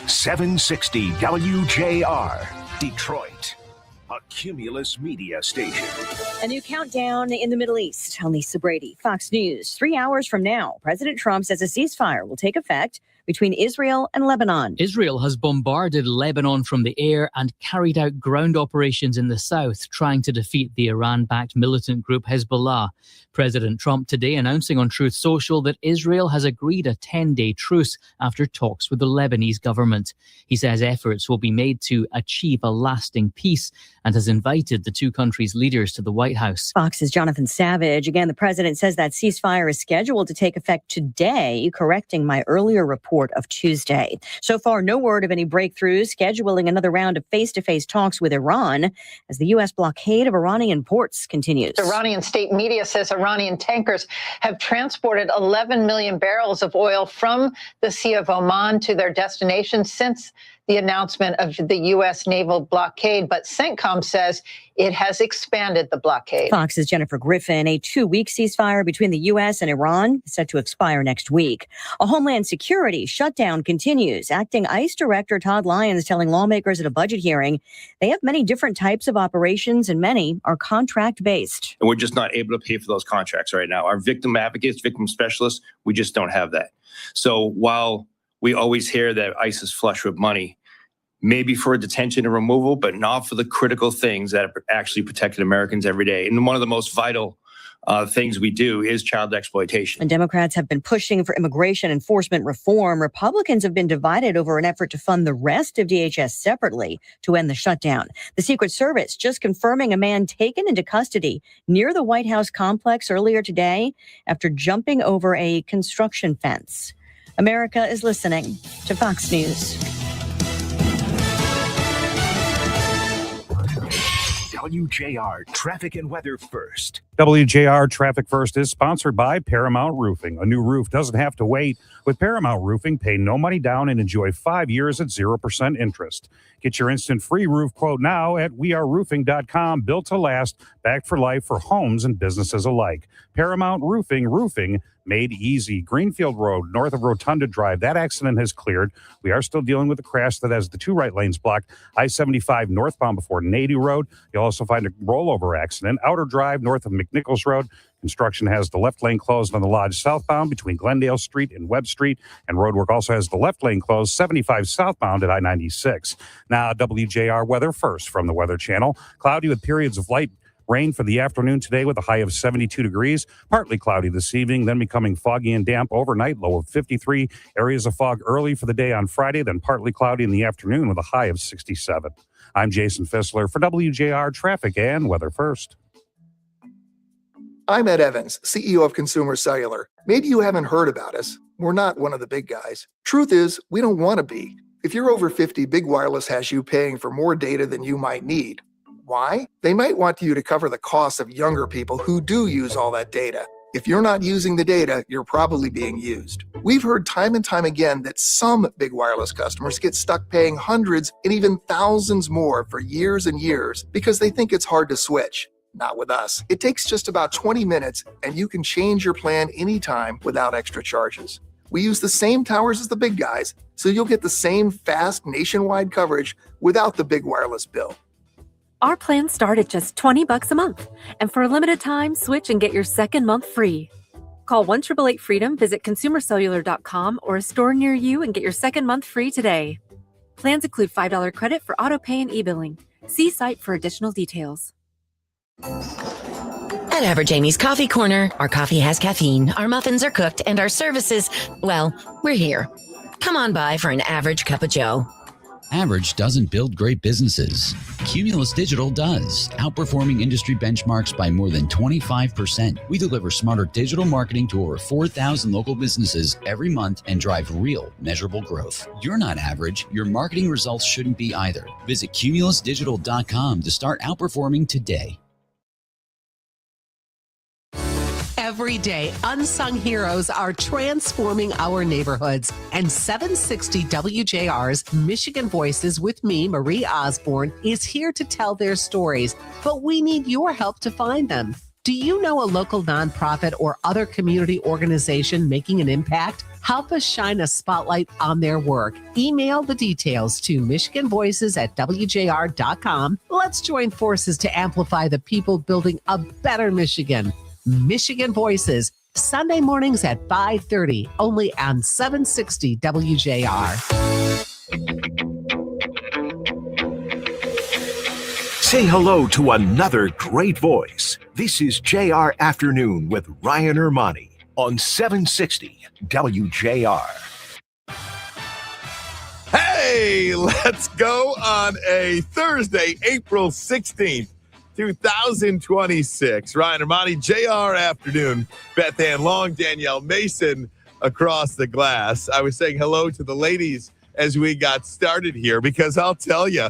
760 WJR, Detroit, a Cumulus media station. A new countdown in the Middle East. I'm Lisa Brady, Fox News. 3 hours from now, President Trump says a ceasefire will take effect between Israel and Lebanon. Israel has bombarded Lebanon from the air and carried out ground operations in the south, trying to defeat the Iran-backed militant group Hezbollah. President Trump today announcing on Truth Social that Israel has agreed a 10-day truce after talks with the Lebanese government. He says efforts will be made to achieve a lasting peace and has invited the two countries' leaders to the White House. Fox's Jonathan Savage. Again, the president says that ceasefire is scheduled to take effect today, correcting my earlier report of Tuesday. So far, no word of any breakthroughs, scheduling another round of face-to-face talks with Iran as the U.S. blockade of Iranian ports continues. Iranian state media says Iranian tankers have transported 11 million barrels of oil from the Sea of Oman to their destination since the announcement of the U.S. naval blockade, but CENTCOM says it has expanded the blockade. Fox's Jennifer Griffin. A 2-week ceasefire between the U.S. and Iran is set to expire next week. A Homeland Security shutdown continues. Acting ICE Director Todd Lyons telling lawmakers at a budget hearing they have many different types of operations and many are contract-based. And we're just not able to pay for those contracts right now. Our victim advocates, victim specialists, we just don't have that. So while we always hear that ICE is flush with money, maybe for detention and removal, but not for the critical things that actually protected Americans every day. And one of the most vital things we do is child exploitation. And Democrats have been pushing for immigration enforcement reform. Republicans have been divided over an effort to fund the rest of DHS separately to end the shutdown. The Secret Service just confirming a man taken into custody near the White House complex earlier today after jumping over a construction fence. America is listening to Fox News. WJR Traffic and Weather First. WJR Traffic First is sponsored by Paramount Roofing. A new roof doesn't have to wait. With Paramount Roofing, pay no money down and enjoy 5 years at 0% interest. Get your instant free roof quote now at weareroofing.com. Built to last, backed for life for homes and businesses alike. Paramount Roofing, roofing made easy. Greenfield Road, north of Rotunda Drive. That accident has cleared. We are still dealing with a crash that has the 2 right lanes blocked. I-75 northbound before Nady Road. You'll also find a rollover accident. Outer Drive, north of McNichols Road. Construction has the left lane closed on the Lodge southbound between Glendale Street and Webb Street. And roadwork also has the left lane closed 75 southbound at I-96. Now, WJR weather first from the Weather Channel. Cloudy with periods of light rain for the afternoon today with a high of 72 degrees. Partly cloudy this evening, then becoming foggy and damp overnight, low of 53. Areas of fog early for the day on Friday, then partly cloudy in the afternoon with a high of 67. I'm Jason Fissler for WJR Traffic and Weather First. I'm Ed Evans, CEO of Consumer Cellular. Maybe you haven't heard about us. We're not one of the big guys. Truth is, we don't want to be. If you're over 50, Big Wireless has you paying for more data than you might need. Why? They might want you to cover the costs of younger people who do use all that data. If you're not using the data, you're probably being used. We've heard time and time again that some Big Wireless customers get stuck paying hundreds and even thousands more for years and years because they think it's hard to switch. Not with us. It takes just about 20 minutes and you can change your plan anytime without extra charges. We use the same towers as the big guys, so you'll get the same fast nationwide coverage without the big wireless bill. Our plans start at just $20 a month. And for a limited time, switch and get your second month free. Call 1-888-FREEDOM, visit consumercellular.com or a store near you and get your second month free today. Plans include $5 credit for auto pay and e-billing. See site for additional details. At Average Amy's Coffee Corner, our coffee has caffeine, our muffins are cooked, and our services, well, we're here. Come on by for an average cup of joe. Average doesn't build great businesses. Cumulus Digital does, outperforming industry benchmarks by more than 25%. We deliver smarter digital marketing to over 4,000 local businesses every month and drive real, measurable growth. You're not average. Your marketing results shouldn't be either. Visit cumulusdigital.com to start outperforming today. Every day, unsung heroes are transforming our neighborhoods. And 760 WJR's Michigan Voices with me, Marie Osborne, is here to tell their stories. But we need your help to find them. Do you know a local nonprofit or other community organization making an impact? Help us shine a spotlight on their work. Email the details to michiganvoices@wjr.com. Let's join forces to amplify the people building a better Michigan. Michigan Voices, Sunday mornings at 5:30, only on 760 WJR. Say hello to another great voice. This is JR Afternoon with Ryan Ermanni on 760 WJR. Hey, let's go on a Thursday, April 16th, 2026. Ryan Ermanni, JR Afternoon. Beth Ann Long, Danielle Mason across the glass. I was saying hello to the ladies as we got started here because I'll tell you,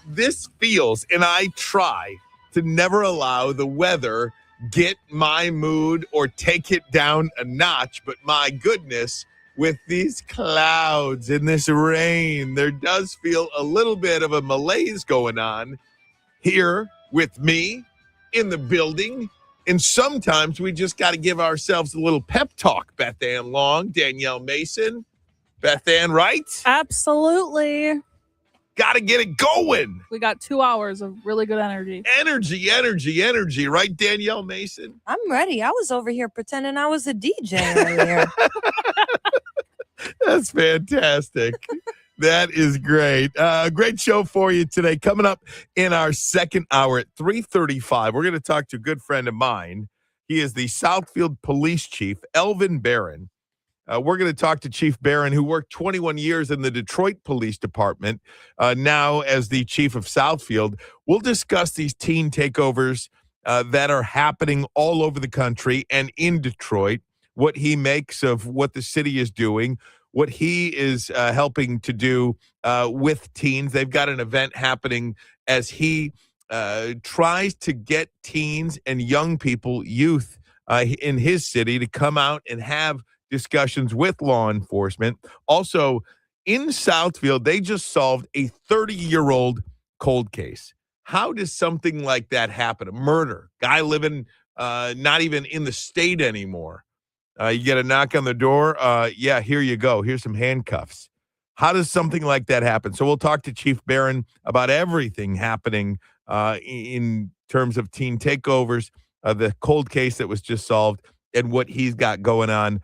this feels, and I try to never allow the weather get my mood or take it down a notch, but my goodness, with these clouds and this rain, there does feel a little bit of a malaise going on here with me in the building. And sometimes we just got to give ourselves a little pep talk. Beth Ann Long, Danielle Mason. Beth Ann, right? Absolutely. Got to get it going. We got 2 hours of really good energy. Energy. Right, Danielle Mason? I'm ready. I was over here pretending I was a DJ earlier. That's fantastic. That is great. Great show for you today. Coming up in our second hour at 3:35, we're going to talk to a good friend of mine. He is the Southfield Police Chief, Elvin Barron. We're going to talk to Chief Barron, who worked 21 years in the Detroit Police Department, now as the chief of Southfield. We'll discuss these teen takeovers that are happening all over the country and in Detroit, what he makes of what the city is doing, what he is helping to do with teens. They've got an event happening as he tries to get teens and young people, youth in his city to come out and have discussions with law enforcement. Also, in Southfield, they just solved a 30-year-old cold case. How does something like that happen? A murder, guy living not even in the state anymore. You get a knock on the door. Yeah, here you go. Here's some handcuffs. How does something like that happen? So we'll talk to Chief Barron about everything happening in terms of teen takeovers, the cold case that was just solved, and what he's got going on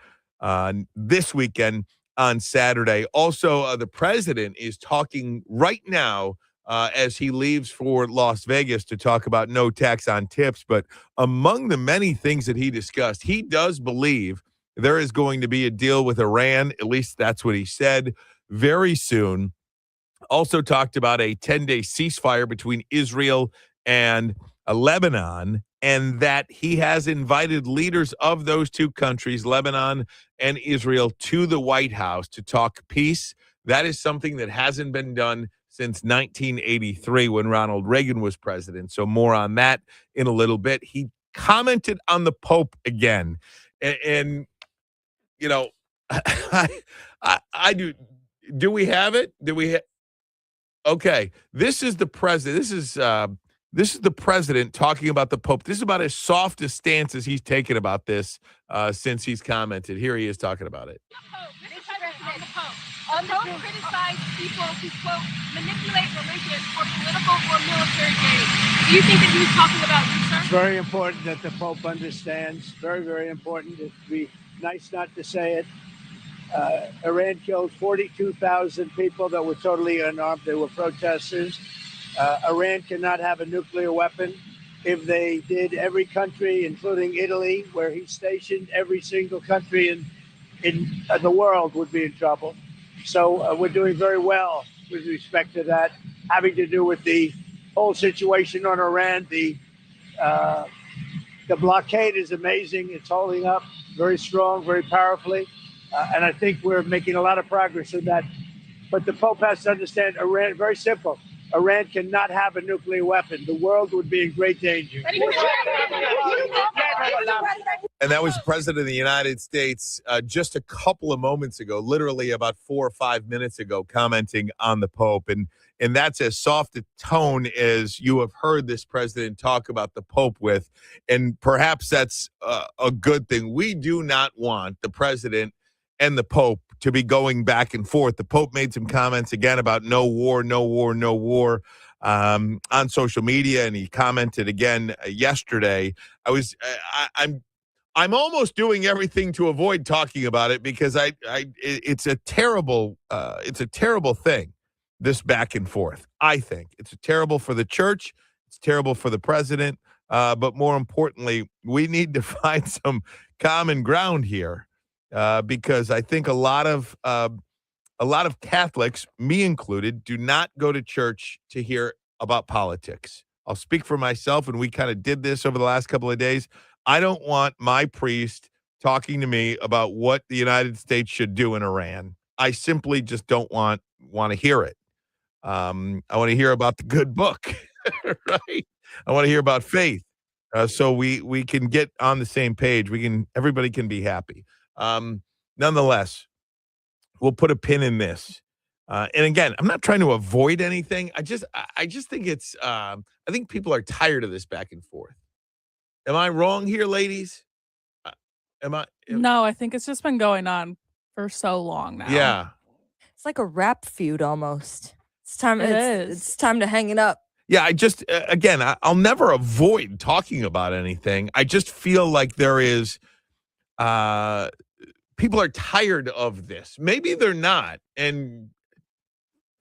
this weekend on Saturday. Also, the president is talking right now as he leaves for Las Vegas to talk about no tax on tips. But among the many things that he discussed, he does believe there is going to be a deal with Iran. At least that's what he said, very soon. Also talked about a 10-day ceasefire between Israel and Lebanon, and that he has invited leaders of those two countries, Lebanon and Israel, to the White House to talk peace. That is something that hasn't been done since 1983 when Ronald Reagan was president. So more on that in a little bit. He commented on the Pope again. And you know, I do. Do we have it? Okay. This is the president. This is the president talking about the Pope. This is about as soft a stance as he's taken about this since he's commented. Here he is talking about it. The Pope criticized people who, quote, manipulate religion for political or military gain. Do you think that he was talking about you, sir? It's very important that the Pope understands. Very, very important. It'd be nice not to say it. Iran killed 42,000 people that were totally unarmed. They were protesters. Iran cannot have a nuclear weapon. If they did, every country, including Italy, where he's stationed, every single country in the world would be in trouble. So we're doing very well with respect to that, having to do with the whole situation on Iran. The blockade is amazing. It's holding up very strong, very powerfully. And I think we're making a lot of progress in that. But the Pope has to understand Iran, very simple. Iran cannot have a nuclear weapon. The world would be in great danger. And that was the president of the United States just a couple of moments ago, literally about 4 or 5 minutes ago, commenting on the Pope. And that's as soft a tone as you have heard this president talk about the Pope with. And perhaps that's a good thing. We do not want the president and the Pope to be going back and forth. The Pope made some comments again about no war, no war, no war on social media, and he commented again yesterday. I'm almost doing everything to avoid talking about it because it's a terrible thing, this back and forth. I think it's terrible for the church. It's terrible for the president. But more importantly, we need to find some common ground here because I think a lot of Catholics, me included, do not go to church to hear about politics. I'll speak for myself, and we kind of did this over the last couple of days. I don't want my priest talking to me about what the United States should do in Iran. I simply just don't want to hear it. I want to hear about the good book, right? I want to hear about faith, so we can get on the same page. Everybody can be happy. Nonetheless, we'll put a pin in this. And again, I'm not trying to avoid anything. I just think I think people are tired of this back and forth. Am I wrong here, ladies? No, I think it's just been going on for so long now. Yeah. It's like a rap feud almost. It's time. It It's time to hang it up. Yeah, I just, again, I'll never avoid talking about anything. I just feel like there is, people are tired of this. Maybe they're not. And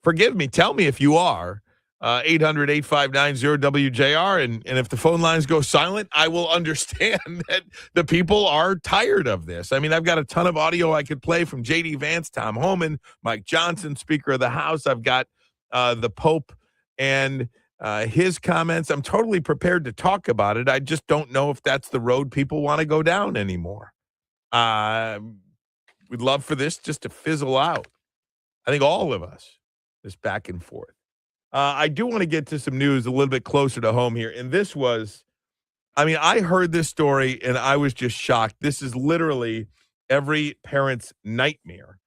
forgive me, tell me if you are. 800-859-0WJR. And if the phone lines go silent, I will understand that the people are tired of this. I mean, I've got a ton of audio I could play from J.D. Vance, Tom Homan, Mike Johnson, Speaker of the House. I've got the Pope and his comments. I'm totally prepared to talk about it. I just don't know if that's the road people want to go down anymore. We'd love for this just to fizzle out. I think all of us, this back and forth. I do want to get to some news a little bit closer to home here. And this was, I heard this story and I was just shocked. This is literally every parent's nightmare.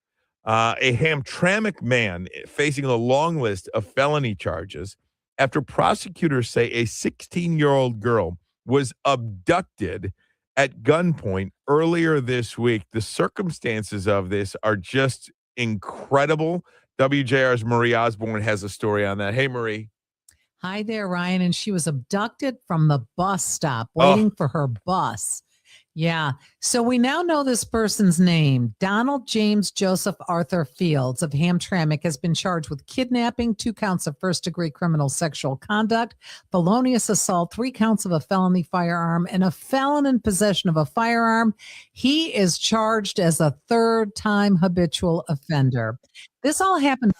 A Hamtramck man facing a long list of felony charges after prosecutors say a 16-year-old girl was abducted at gunpoint earlier this week. The circumstances of this are just incredible. WJR's Marie Osborne has a story on that. Hey, Marie. Hi there, Ryan. And she was abducted from the bus stop, waiting for her bus. Yeah. So we now know this person's name. Donald James Joseph Arthur Fields of Hamtramck has been charged with kidnapping, 2 counts of first-degree criminal sexual conduct, felonious assault, 3 counts of a felony firearm, and a felon in possession of a firearm. He is charged as a third-time habitual offender. This all happened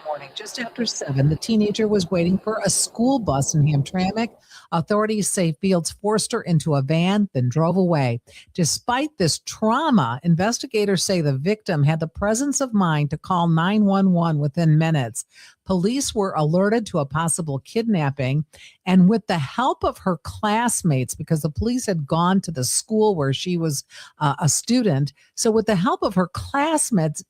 morning, just after 7. The teenager was waiting for a school bus in Hamtramck. Authorities say Fields forced her into a van, then drove away. Despite this trauma, investigators say the victim had the presence of mind to call 911 within minutes. Police were alerted to a possible kidnapping, and with the help of her classmates, because the police had gone to the school where she was a student, so with the help of her classmates,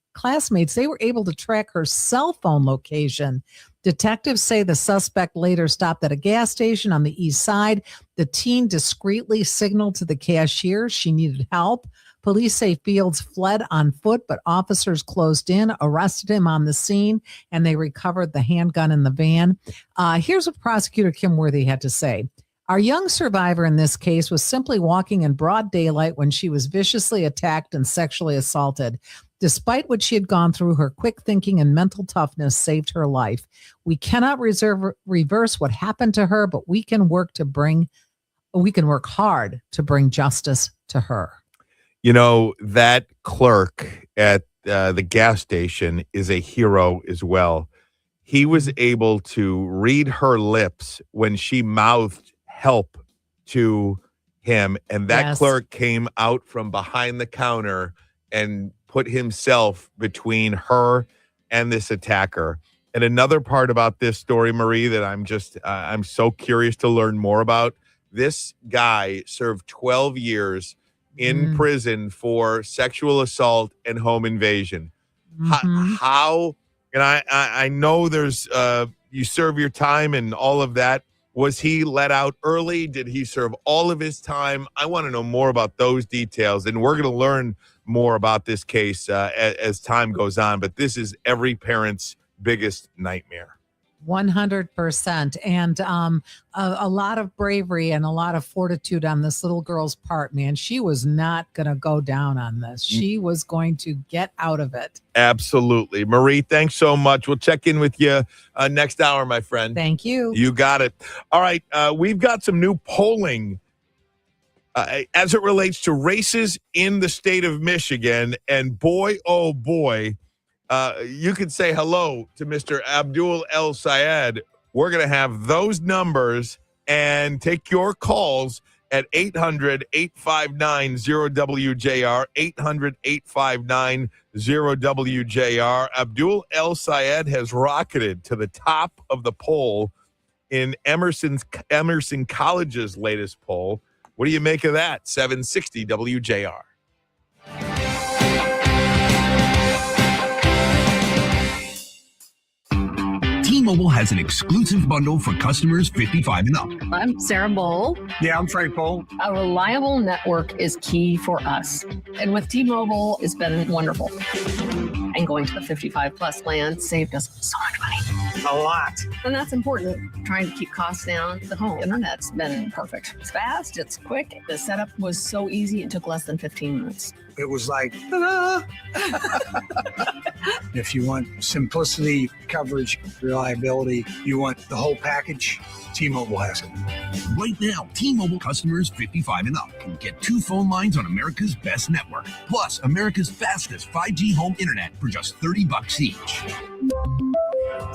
they were able to track her cell phone location. Detectives say the suspect later stopped at a gas station on the east side. The teen discreetly signaled to the cashier she needed help. Police say Fields fled on foot, but officers closed in, arrested him on the scene, and they recovered the handgun in the van. Here's what Prosecutor Kim Worthy had to say. Our young survivor in this case was simply walking in broad daylight when she was viciously attacked and sexually assaulted. Despite what she had gone through, her quick thinking and mental toughness saved her life. We cannot reverse what happened to her, but we can work hard to bring justice to her. You know, that clerk at the gas station is a hero as well. He was able to read her lips when she mouthed help to him, and that clerk came out from behind the counter and put himself between her and this attacker. And another part about this story, Marie, that I'm so curious to learn more about. This guy served 12 years in prison for sexual assault and home invasion. How and I know there's you serve your time and all of that. Was he let out early? Did he serve all of his time? I want to know more about those details, and we're going to learn more about this case as time goes on. But this is every parent's biggest nightmare. 100%. And a lot of bravery and a lot of fortitude on this little girl's part, man. She was not going to go down on this. She was going to get out of it. Absolutely. Marie, thanks so much. We'll check in with you next hour, my friend. Thank you. You got it. All right. We've got some new polling as it relates to races in the state of Michigan. And boy, oh boy, you could say hello to Mr. Abdul El Sayed. We're going to have those numbers and take your calls at 800-859-0WJR, 800-859-0WJR. Abdul El Sayed has rocketed to the top of the poll in Emerson College's latest poll. What do you make of that? 760 WJR. T-Mobile has an exclusive bundle for customers 55 and up. I'm Sarah Bowl. Yeah, I'm Frank Bowl. A reliable network is key for us. And with T-Mobile, it's been wonderful. And going to the 55 plus plan saved us so much money. A lot. And that's important. Trying to keep costs down. The home internet's been perfect. It's fast, it's quick. The setup was so easy, it took less than 15 minutes. It was like, ta-da! If you want simplicity, coverage, reliability, you want the whole package, T-Mobile has it. Right now, T-Mobile customers 55 and up can get 2 phone lines on America's best network, plus America's fastest 5G home internet for just $30 each.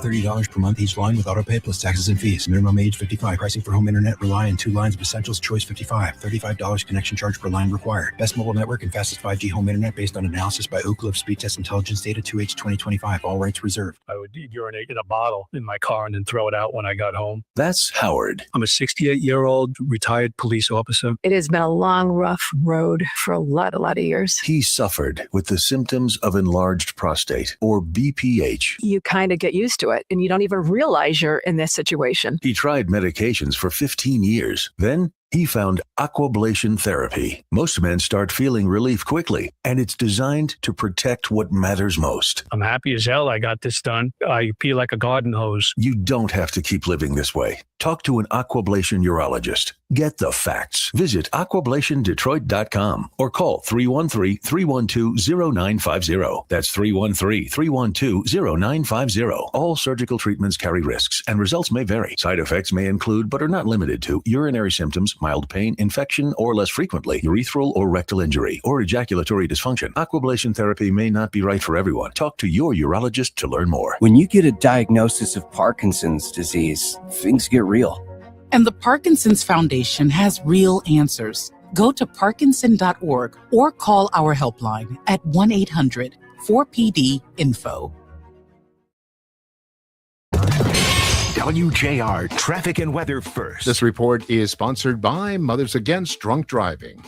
$30 per month each line with autopay plus taxes and fees. Minimum age 55. Pricing for home internet. Rely on 2 lines of essentials. Choice 55. $35 connection charge per line required. Best mobile network and fastest 5G home internet based on analysis by Oak Cliff Speed Test Intelligence Data 2H 2025. All rights reserved. I would urinate in a bottle in my car and then throw it out when I got home. That's Howard. I'm a 68-year-old retired police officer. It has been a long, rough road for a lot of years. He suffered with the symptoms of enlarged prostate, or BPH. You kind of get used to it, and you don't even realize you're in this situation. He tried medications for 15 years. Then he found aquablation therapy. Most men start feeling relief quickly, and it's designed to protect what matters most. I'm happy as hell I got this done. I feel like a garden hose. You don't have to keep living this way. Talk to an aquablation urologist. Get the facts. Visit aquablationdetroit.com or call 313-312-0950. That's 313-312-0950. All surgical treatments carry risks, and results may vary. Side effects may include, but are not limited to, urinary symptoms, mild pain, infection, or less frequently, urethral or rectal injury, or ejaculatory dysfunction. Aquablation therapy may not be right for everyone. Talk to your urologist to learn more. When you get a diagnosis of Parkinson's disease, things get real. And the Parkinson's Foundation has real answers. Go to parkinson.org or call our helpline at 1-800-4PD-INFO. WJR Traffic and Weather First. This report is sponsored by Mothers Against Drunk Driving.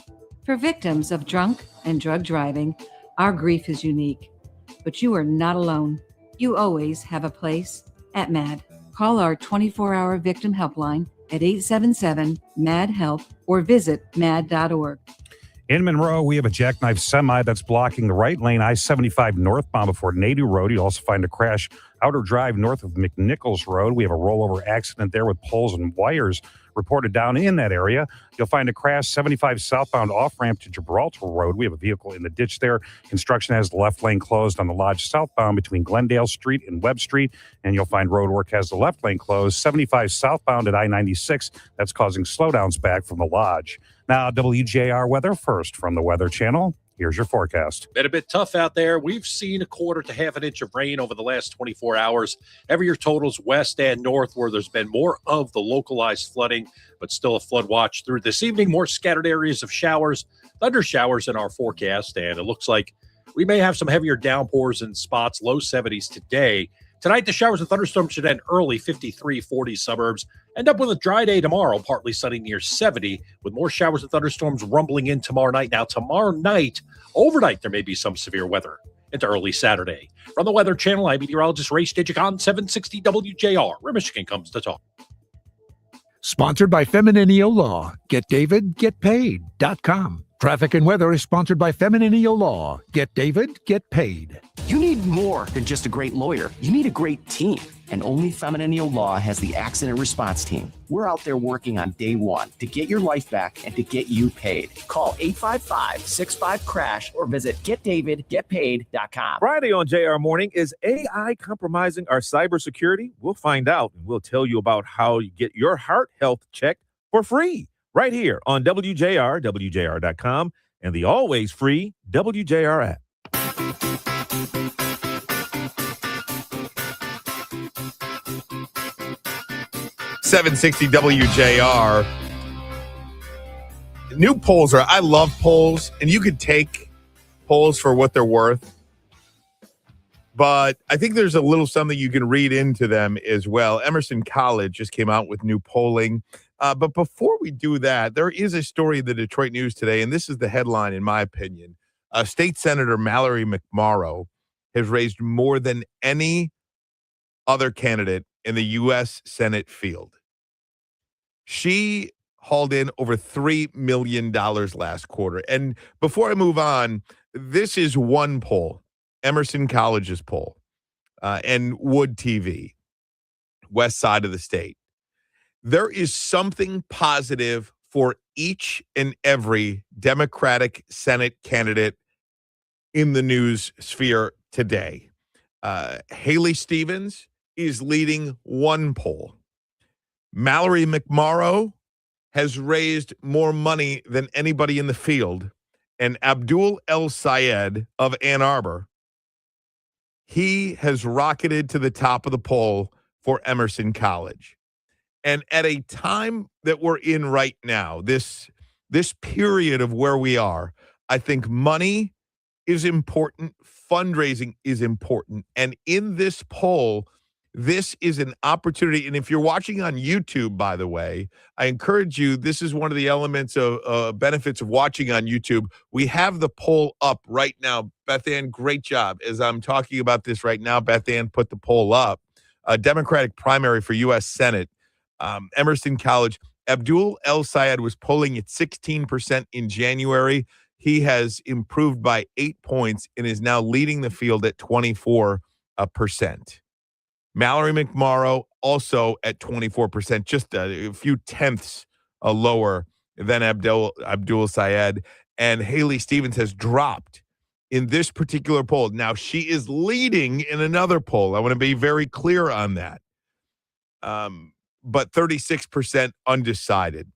For victims of drunk and drug driving, our grief is unique. But you are not alone. You always have a place at MAD. Call our 24-hour victim helpline at 877-MAD-HELP or visit mad.org. In Monroe, we have a jackknife semi that's blocking the right lane, I-75 northbound before Nadu Road. You'll also find a crash outer drive north of McNichols Road. We have a rollover accident there with poles and wires reported down in that area. You'll find a crash 75 southbound off-ramp to Gibraltar Road. We have a vehicle in the ditch there. Construction has the left lane closed on the Lodge southbound between Glendale Street and Webb Street. And you'll find road work has the left lane closed. 75 southbound at I-96. That's causing slowdowns back from the Lodge. Now, WJR weather first from the Weather Channel. Here's your forecast. Been a bit tough out there. We've seen a quarter to half an inch of rain over the last 24 hours. Every year totals west and north where there's been more of the localized flooding, but still a flood watch through this evening. More scattered areas of showers, thunder showers in our forecast, and it looks like we may have some heavier downpours in spots, low 70s today. Tonight, the showers and thunderstorms should end early, 53, 40 suburbs. End up with a dry day tomorrow, partly sunny near 70, with more showers and thunderstorms rumbling in tomorrow night. Now, tomorrow night, overnight, there may be some severe weather into early Saturday. From the Weather Channel, I'm meteorologist Ray Stijik on 760 WJR, where Michigan comes to talk. Sponsored by Femininio Law. GetDavid.GetPaid.com. Traffic and weather is sponsored by Femininio Law. Get David, get paid. You need more than just a great lawyer. You need a great team. And only Femininio Law has the accident response team. We're out there working on day one to get your life back and to get you paid. Call 855-65-CRASH or visit GetDavid.GetPaid.com. Friday on JR Morning, is AI compromising our cybersecurity? We'll find out, and we'll tell you about how you get your heart health checked for free right here on WJR, WJR.com, and the always free WJR app. .760 WJR. New polls I love polls, and you could take polls for what they're worth. But I think there's a little something you can read into them as well. Emerson College just came out with new polling. But before we do that, there is a story in the Detroit News today, and this is the headline, in my opinion. State Senator Mallory McMorrow has raised more than any other candidate in the U.S. Senate field. She hauled in over $3 million last quarter. And before I move on, this is one poll, Emerson College's poll, and Wood TV, west side of the state. There is something positive for each and every Democratic Senate candidate in the news sphere today. Haley Stevens is leading one poll. Mallory McMorrow has raised more money than anybody in the field. And Abdul El Sayed of Ann Arbor, he has rocketed to the top of the poll for Emerson College. And at a time that we're in right now, this period of where we are, I think money is important. Fundraising is important. And in this poll, this is an opportunity. And if you're watching on YouTube, by the way, I encourage you, this is one of the elements of benefits of watching on YouTube. We have the poll up right now. Beth Ann, great job. As I'm talking about this right now, Beth Ann put the poll up. A Democratic primary for U.S. Senate. Emerson College, Abdul El Sayed was polling at 16% in January. He has improved by 8 points and is now leading the field at 24%. Mallory McMorrow also at 24%, just a few tenths lower than Abdul Sayed. And Haley Stevens has dropped in this particular poll. Now, she is leading in another poll. I want to be very clear on that. But 36% undecided.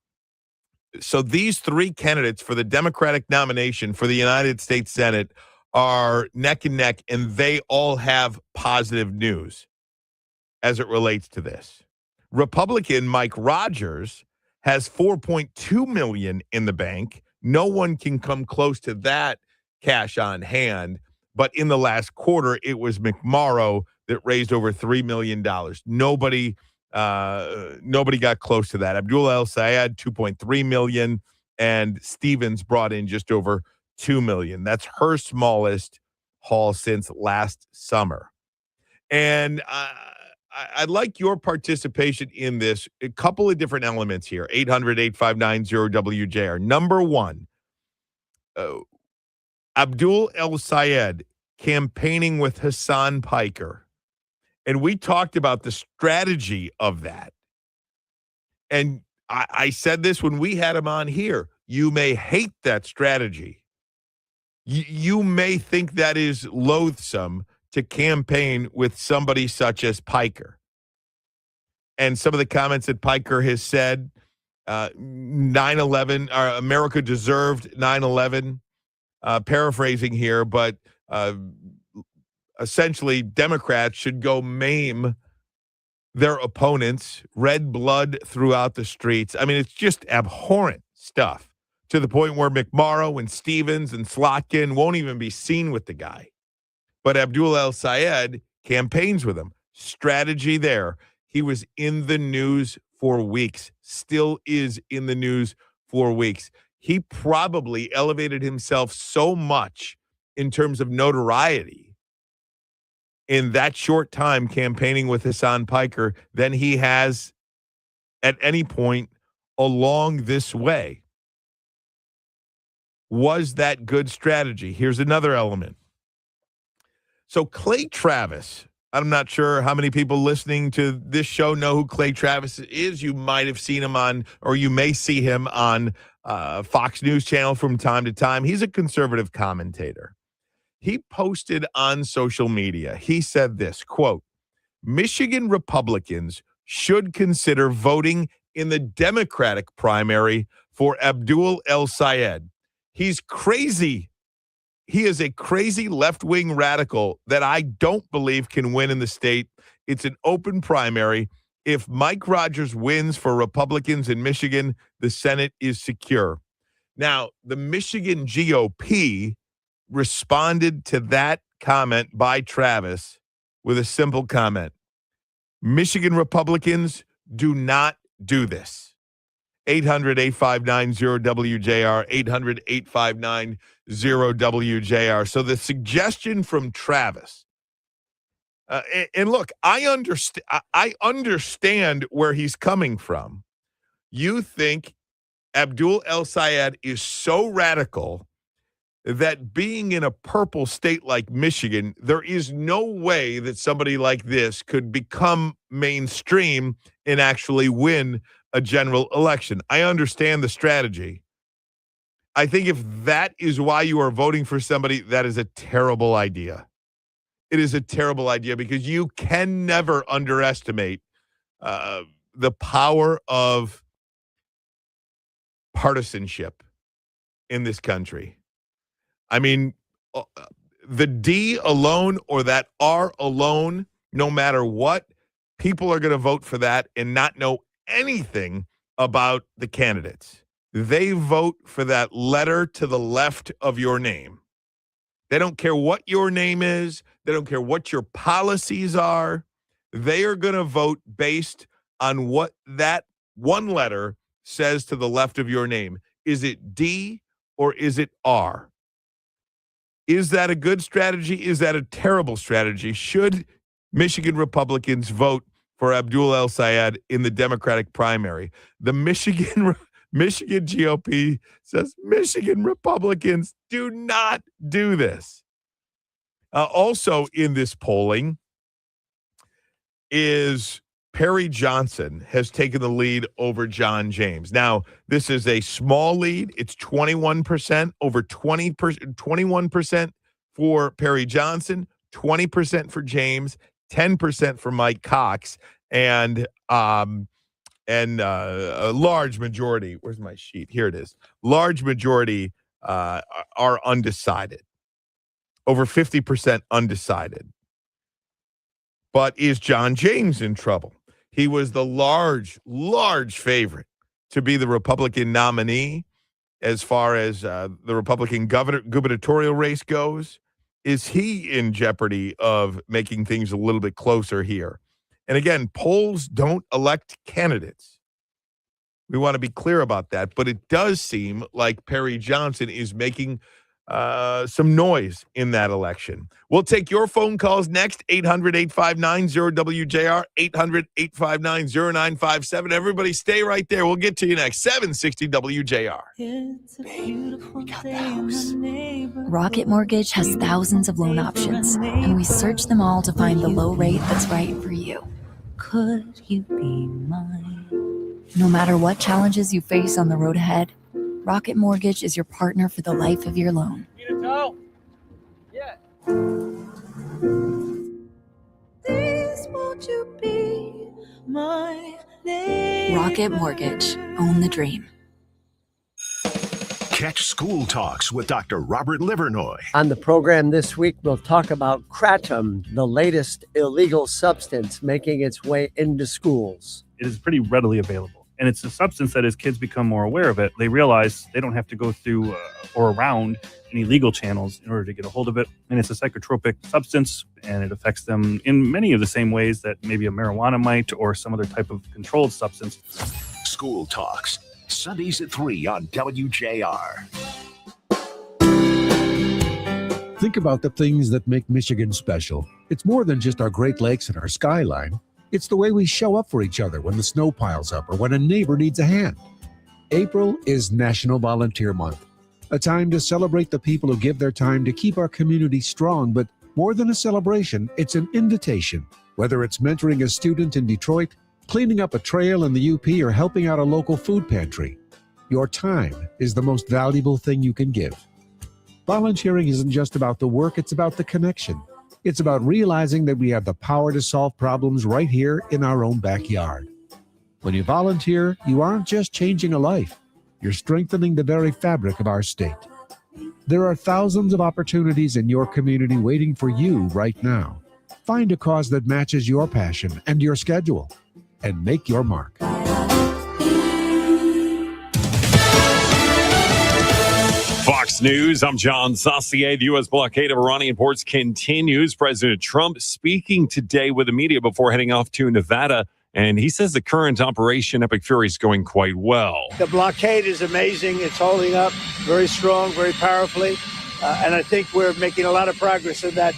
So these three candidates for the Democratic nomination for the United States Senate are neck and neck, and they all have positive news as it relates to this. Republican Mike Rogers has $4.2 million in the bank. No one can come close to that cash on hand. But in the last quarter, it was McMorrow that raised over $3 million. Nobody got close to that. Abdul El Sayed, $2.3 million, and Stevens brought in just over $2 million. That's her smallest haul since last summer. And I'd like your participation in this. A couple of different elements here. 800-859-0WJR. Number one, Abdul El Sayed campaigning with Hassan Piker. And we talked about the strategy of that. And I said this when we had him on here. You may hate that strategy. You may think that is loathsome to campaign with somebody such as Piker. And some of the comments that Piker has said, 9/11, America deserved 9/11, paraphrasing here, but essentially Democrats should go maim their opponents, red blood throughout the streets. I mean, it's just abhorrent stuff to the point where McMorrow and Stevens and Slotkin won't even be seen with the guy. But Abdul El Sayed campaigns with him. Strategy there. He was in the news for weeks, still is in the news for weeks. He probably elevated himself so much in terms of notoriety in that short time campaigning with Hassan Piker than he has at any point along this way? Was that good strategy? Here's another element. So Clay Travis, I'm not sure how many people listening to this show know who Clay Travis is. You might have seen him on, or you may see him on Fox News Channel from time to time. He's a conservative commentator. He posted on social media. He said this, quote, Michigan Republicans should consider voting in the Democratic primary for Abdul El-Sayed. He's crazy. He is a crazy left-wing radical that I don't believe can win in the state. It's an open primary. If Mike Rogers wins for Republicans in Michigan, the Senate is secure. Now, the Michigan GOP responded to that comment by Travis with a simple comment. Michigan Republicans do not do this. 800-859-0WJR, 800-859-0WJR. So the suggestion from Travis, and look, I understand where he's coming from. You think Abdul El-Sayed is so radical that being in a purple state like Michigan, there is no way that somebody like this could become mainstream and actually win a general election. I understand the strategy. I think if that is why you are voting for somebody, that is a terrible idea. It is a terrible idea because you can never underestimate the power of partisanship in this country. I mean, the D alone or that R alone, no matter what, people are going to vote for that and not know anything about the candidates. They vote for that letter to the left of your name. They don't care what your name is. They don't care what your policies are. They are going to vote based on what that one letter says to the left of your name. Is it D or is it R? Is that a good strategy? Is that a terrible strategy? Should Michigan Republicans vote for Abdul El-Sayed in the Democratic primary? The Michigan GOP says Michigan Republicans do not do this. Also in this polling is Perry Johnson has taken the lead over John James. Now, this is a small lead. It's 21% over 21% for Perry Johnson, 20% for James, 10% for Mike Cox, and a large majority. Where's my sheet? Here it is. Large majority are undecided. Over 50% undecided. But is John James in trouble? He was the large favorite to be the Republican nominee as far as the Republican gubernatorial race goes. Is he in jeopardy of making things a little bit closer here? And again, polls don't elect candidates. We want to be clear about that. But it does seem like Perry Johnson is making some noise in that election. We'll take your phone calls next, 800-859-0WJR, 800-859-0957. Everybody stay right there. We'll get to you next, 760 WJR. It's a beautiful day. Rocket Mortgage has thousands of loan options, and we search them all to find the low rate that's right for you. Could you be mine? No matter what challenges you face on the road ahead, Rocket Mortgage is your partner for the life of your loan. Yeah. Please won't you be my neighbor? Rocket Mortgage. Own the dream. Catch School Talks with Dr. Robert Livernoy. On the program this week, we'll talk about kratom, the latest illegal substance making its way into schools. It is pretty readily available. And it's a substance that as kids become more aware of it, they realize they don't have to go through or around any legal channels in order to get a hold of it. And it's a psychotropic substance, and it affects them in many of the same ways that maybe a marijuana might or some other type of controlled substance. School Talks, Sundays at 3 on WJR. Think about the things that make Michigan special. It's more than just our Great Lakes and our skyline. It's the way we show up for each other when the snow piles up or when a neighbor needs a hand. April is National Volunteer Month, a time to celebrate the people who give their time to keep our community strong, but more than a celebration, it's an invitation. Whether it's mentoring a student in Detroit, cleaning up a trail in the UP, or helping out a local food pantry, your time is the most valuable thing you can give. Volunteering isn't just about the work, it's about the connection. It's about realizing that we have the power to solve problems right here in our own backyard. When you volunteer, you aren't just changing a life, you're strengthening the very fabric of our state. There are thousands of opportunities in your community waiting for you right now. Find a cause that matches your passion and your schedule, and make your mark. Fox News, I'm John Saucier. The U.S. blockade of Iranian ports continues. President Trump speaking today with the media before heading off to Nevada. And he says the current Operation Epic Fury is going quite well. The blockade is amazing. It's holding up very strong, very powerfully. And I think we're making a lot of progress in that.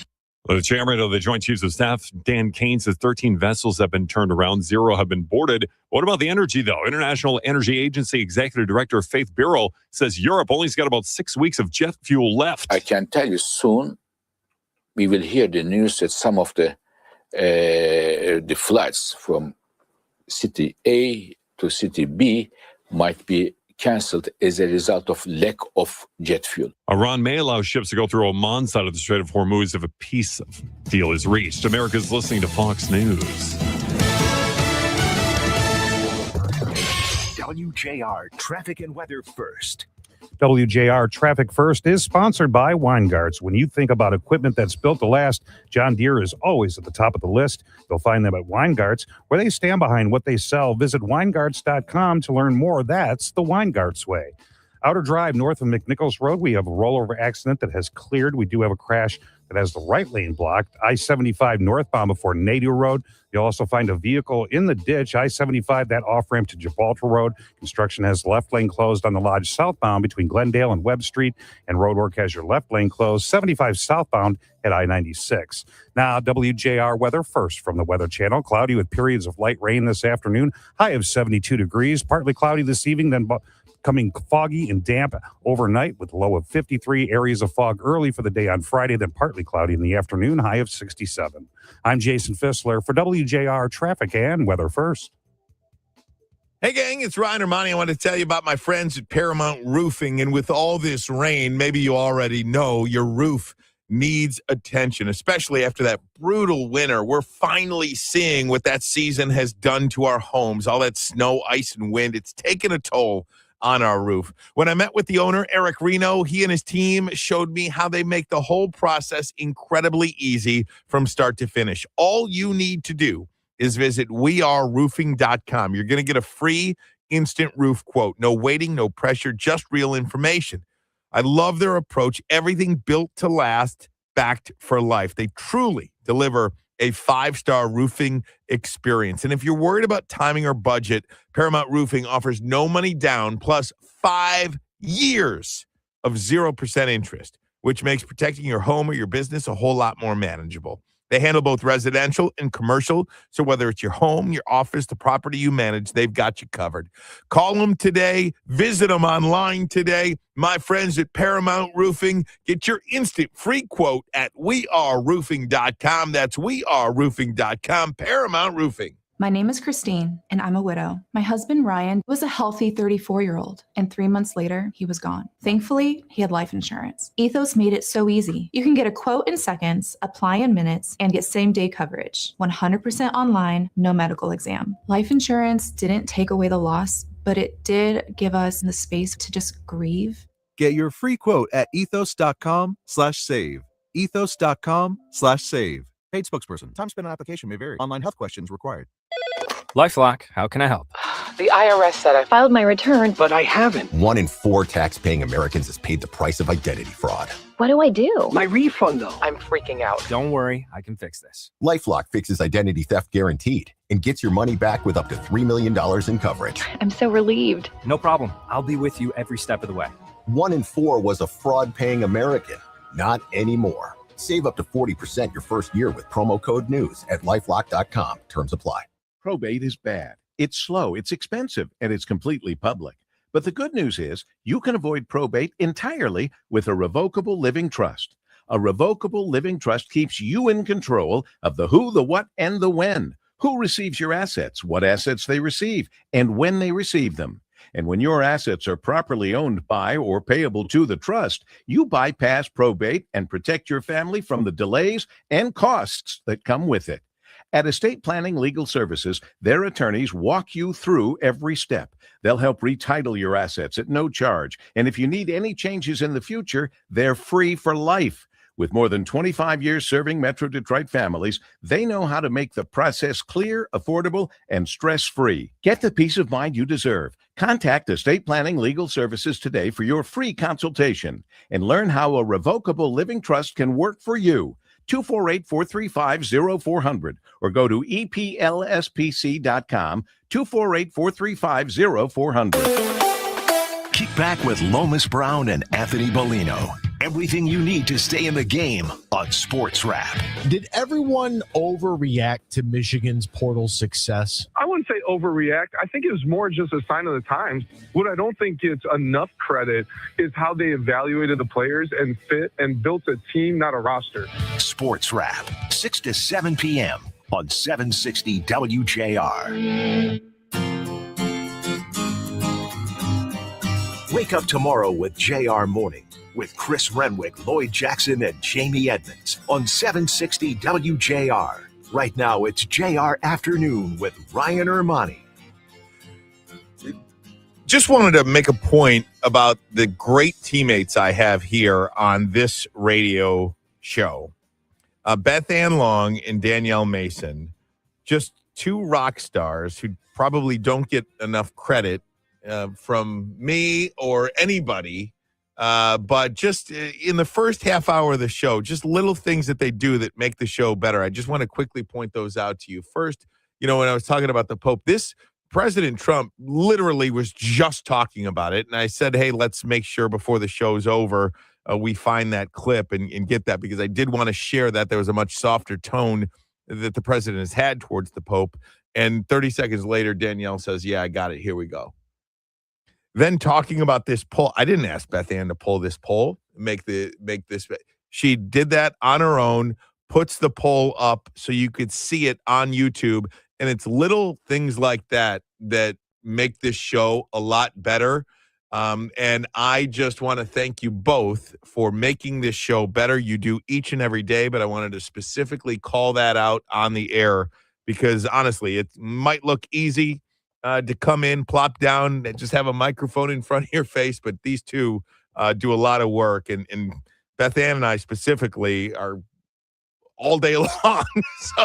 Well, the chairman of the Joint Chiefs of Staff, Dan Kane, says 13 vessels have been turned around. 0 have been boarded. What about the energy, though? International Energy Agency Executive Director Faith Barron says Europe only's got about 6 weeks of jet fuel left. I can tell you soon we will hear the news that some of the flights from city A to city B might be canceled as a result of lack of jet fuel. Iran may allow ships to go through Oman's side of the Strait of Hormuz if a peace deal is reached. America's listening to Fox News. WJR Traffic and Weather First. WJR Traffic First is sponsored by Weingarts. When you think about equipment that's built to last, John Deere is always at the top of the list. You'll find them at Weingarts, where they stand behind what they sell. Visit Weingarts.com to learn more. That's the Weingarts way. Outer Drive north of McNichols Road, we have a rollover accident that has cleared. We do have a crash that has the right lane blocked. I-75 northbound before Nadeau Road. You'll also find a vehicle in the ditch. I-75, that off-ramp to Gibraltar Road. Construction has left lane closed on the Lodge southbound between Glendale and Webb Street, and roadwork has your left lane closed. 75 southbound at I-96. Now, WJR weather first from the Weather Channel. Cloudy with periods of light rain this afternoon. High of 72 degrees. Partly cloudy this evening, then coming foggy and damp overnight with low of 53. Areas of fog early for the day on Friday, then partly cloudy in the afternoon, high of 67. I'm Jason Fissler for WJR Traffic and Weather First. Hey, gang, it's Ryan Ermanni. I want to tell you about my friends at Paramount Roofing. And with all this rain, maybe you already know your roof needs attention, especially after that brutal winter. We're finally seeing what that season has done to our homes. All that snow, ice, and wind, it's taken a toll on our roof. When I met with the owner, Eric Reno, he and his team showed me how they make the whole process incredibly easy from start to finish. All you need to do is visit weareroofing.com. You're going to get a free instant roof quote. No waiting, no pressure, just real information. I love their approach. Everything built to last, backed for life. They truly deliver a 5-star roofing experience. And if you're worried about timing or budget, Paramount Roofing offers no money down plus 5 years of 0% interest, which makes protecting your home or your business a whole lot more manageable. They handle both residential and commercial, so whether it's your home, your office, the property you manage, they've got you covered. Call them today. Visit them online today. My friends at Paramount Roofing, get your instant free quote at weareroofing.com. That's weareroofing.com, Paramount Roofing. My name is Christine, and I'm a widow. My husband, Ryan, was a healthy 34-year-old, and 3 months later, he was gone. Thankfully, he had life insurance. Ethos made it so easy. You can get a quote in seconds, apply in minutes, and get same-day coverage. 100% online, no medical exam. Life insurance didn't take away the loss, but it did give us the space to just grieve. Get your free quote at ethos.com/save. Ethos.com/save. Paid spokesperson. Time spent on application may vary. Online health questions required. LifeLock, how can I help? The IRS said I filed my return, But I haven't. 1 in 4 tax-paying Americans has paid the price of identity fraud. What do I do? My refund, though. I'm freaking out. Don't worry, I can fix this. LifeLock fixes identity theft guaranteed and gets your money back with up to $3 million in coverage. I'm so relieved. No problem. I'll be with you every step of the way. 1 in 4 was a fraud-paying American. Not anymore. Save up to 40% your first year with promo code NEWS at LifeLock.com. Terms apply. Probate is bad. It's slow, it's expensive, and it's completely public. But the good news is you can avoid probate entirely with a revocable living trust. A revocable living trust keeps you in control of the who, the what, and the when. Who receives your assets, what assets they receive, and when they receive them. And when your assets are properly owned by or payable to the trust, you bypass probate and protect your family from the delays and costs that come with it. At Estate Planning Legal Services, their attorneys walk you through every step. They'll help retitle your assets at no charge. And if you need any changes in the future, they're free for life. With more than 25 years serving Metro Detroit families, they know how to make the process clear, affordable, and stress-free. Get the peace of mind you deserve. Contact Estate Planning Legal Services today for your free consultation and learn how a revocable living trust can work for you. 248-435-0400 or go to eplspc.com, 248-435-0400. Kick back with Lomas Brown and Anthony Bellino. Everything you need to stay in the game on Sports Wrap. Did everyone overreact to Michigan's portal success? I wouldn't say overreact. I think it was more just a sign of the times. What I don't think gets enough credit is how they evaluated the players and fit and built a team, not a roster. Sports Wrap, 6 to 7 p.m. on 760 WJR. Wake up tomorrow with JR Morning with Chris Renwick, Lloyd Jackson, and Jamie Edmonds on 760 WJR. Right now, it's JR Afternoon with Ryan Ermanni. Just wanted to make a point about the great teammates I have here on this radio show. Beth Ann Long and Danielle Mason, just two rock stars who probably don't get enough credit from me or anybody. But just in the first half hour of the show, just little things that they do that make the show better. I just want to quickly point those out to you. First, when I was talking about the Pope, this President Trump literally was just talking about it. And I said, hey, let's make sure before the show's over, we find that clip and get that, because I did want to share that there was a much softer tone that the president has had towards the Pope. And 30 seconds later, Danielle says, yeah, I got it. Here we go. Then talking about this poll, I didn't ask Beth Ann to pull this poll, make this. She did that on her own, puts the poll up so you could see it on YouTube. And it's little things like that that make this show a lot better. And I just want to thank you both for making this show better. You do each and every day, but I wanted to specifically call that out on the air because honestly, it might look easy to come in, plop down, and just have a microphone in front of your face. But these two do a lot of work. And Beth Ann and I specifically are all day long. So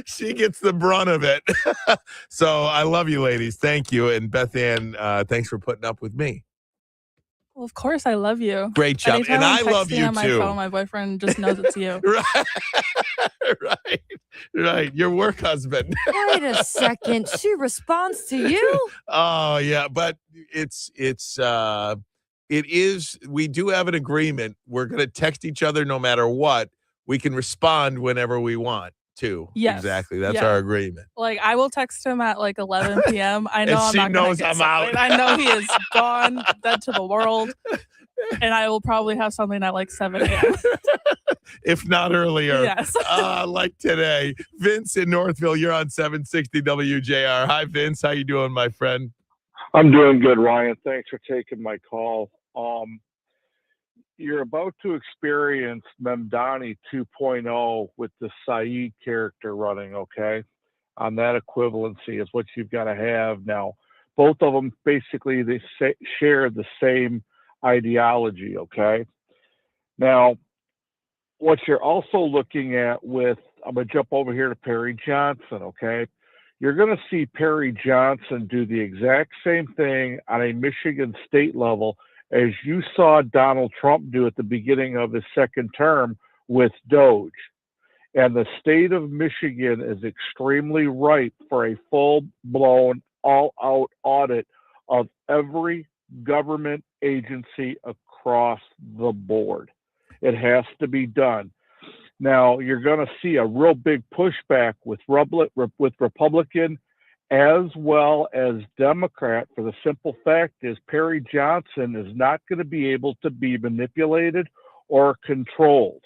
she gets the brunt of it. So I love you, ladies. Thank you. And Beth Ann, thanks for putting up with me. Well, of course, I love you. Great job. Anytime And I I'm love texting you on my too. phone, my boyfriend just knows it's you. Right. Your work husband. Wait a second. She responds to you? Oh, yeah. But it is, we do have an agreement. We're going to text each other no matter what. We can respond whenever we want to. Yes. Exactly. That's our agreement. Like, I will text him at like 11 p.m. I know And I'm she not going knows to get I'm out. something. I know he is gone, dead to the world. And I will probably have something at like 7 a.m. If not earlier. Yes. Like today. Vince in Northville, you're on 760 WJR. Hi, Vince. How you doing, my friend? I'm doing good, Ryan. Thanks for taking my call. You're about to experience Memdani 2.0 with the Saeed character running, okay? On that equivalency is what you've got to have now. Both of them, basically, they share the same ideology, okay? Now, what you're also looking at with, I'm going to jump over here to Perry Johnson, okay? You're going to see Perry Johnson do the exact same thing on a Michigan state level as you saw Donald Trump do at the beginning of his second term with Doge. And the state of Michigan is extremely ripe for a full-blown, all-out audit of every government agency across the board. It has to be done. Now, you're going to see a real big pushback with Republican as well as Democrat, for the simple fact is Perry Johnson is not going to be able to be manipulated or controlled.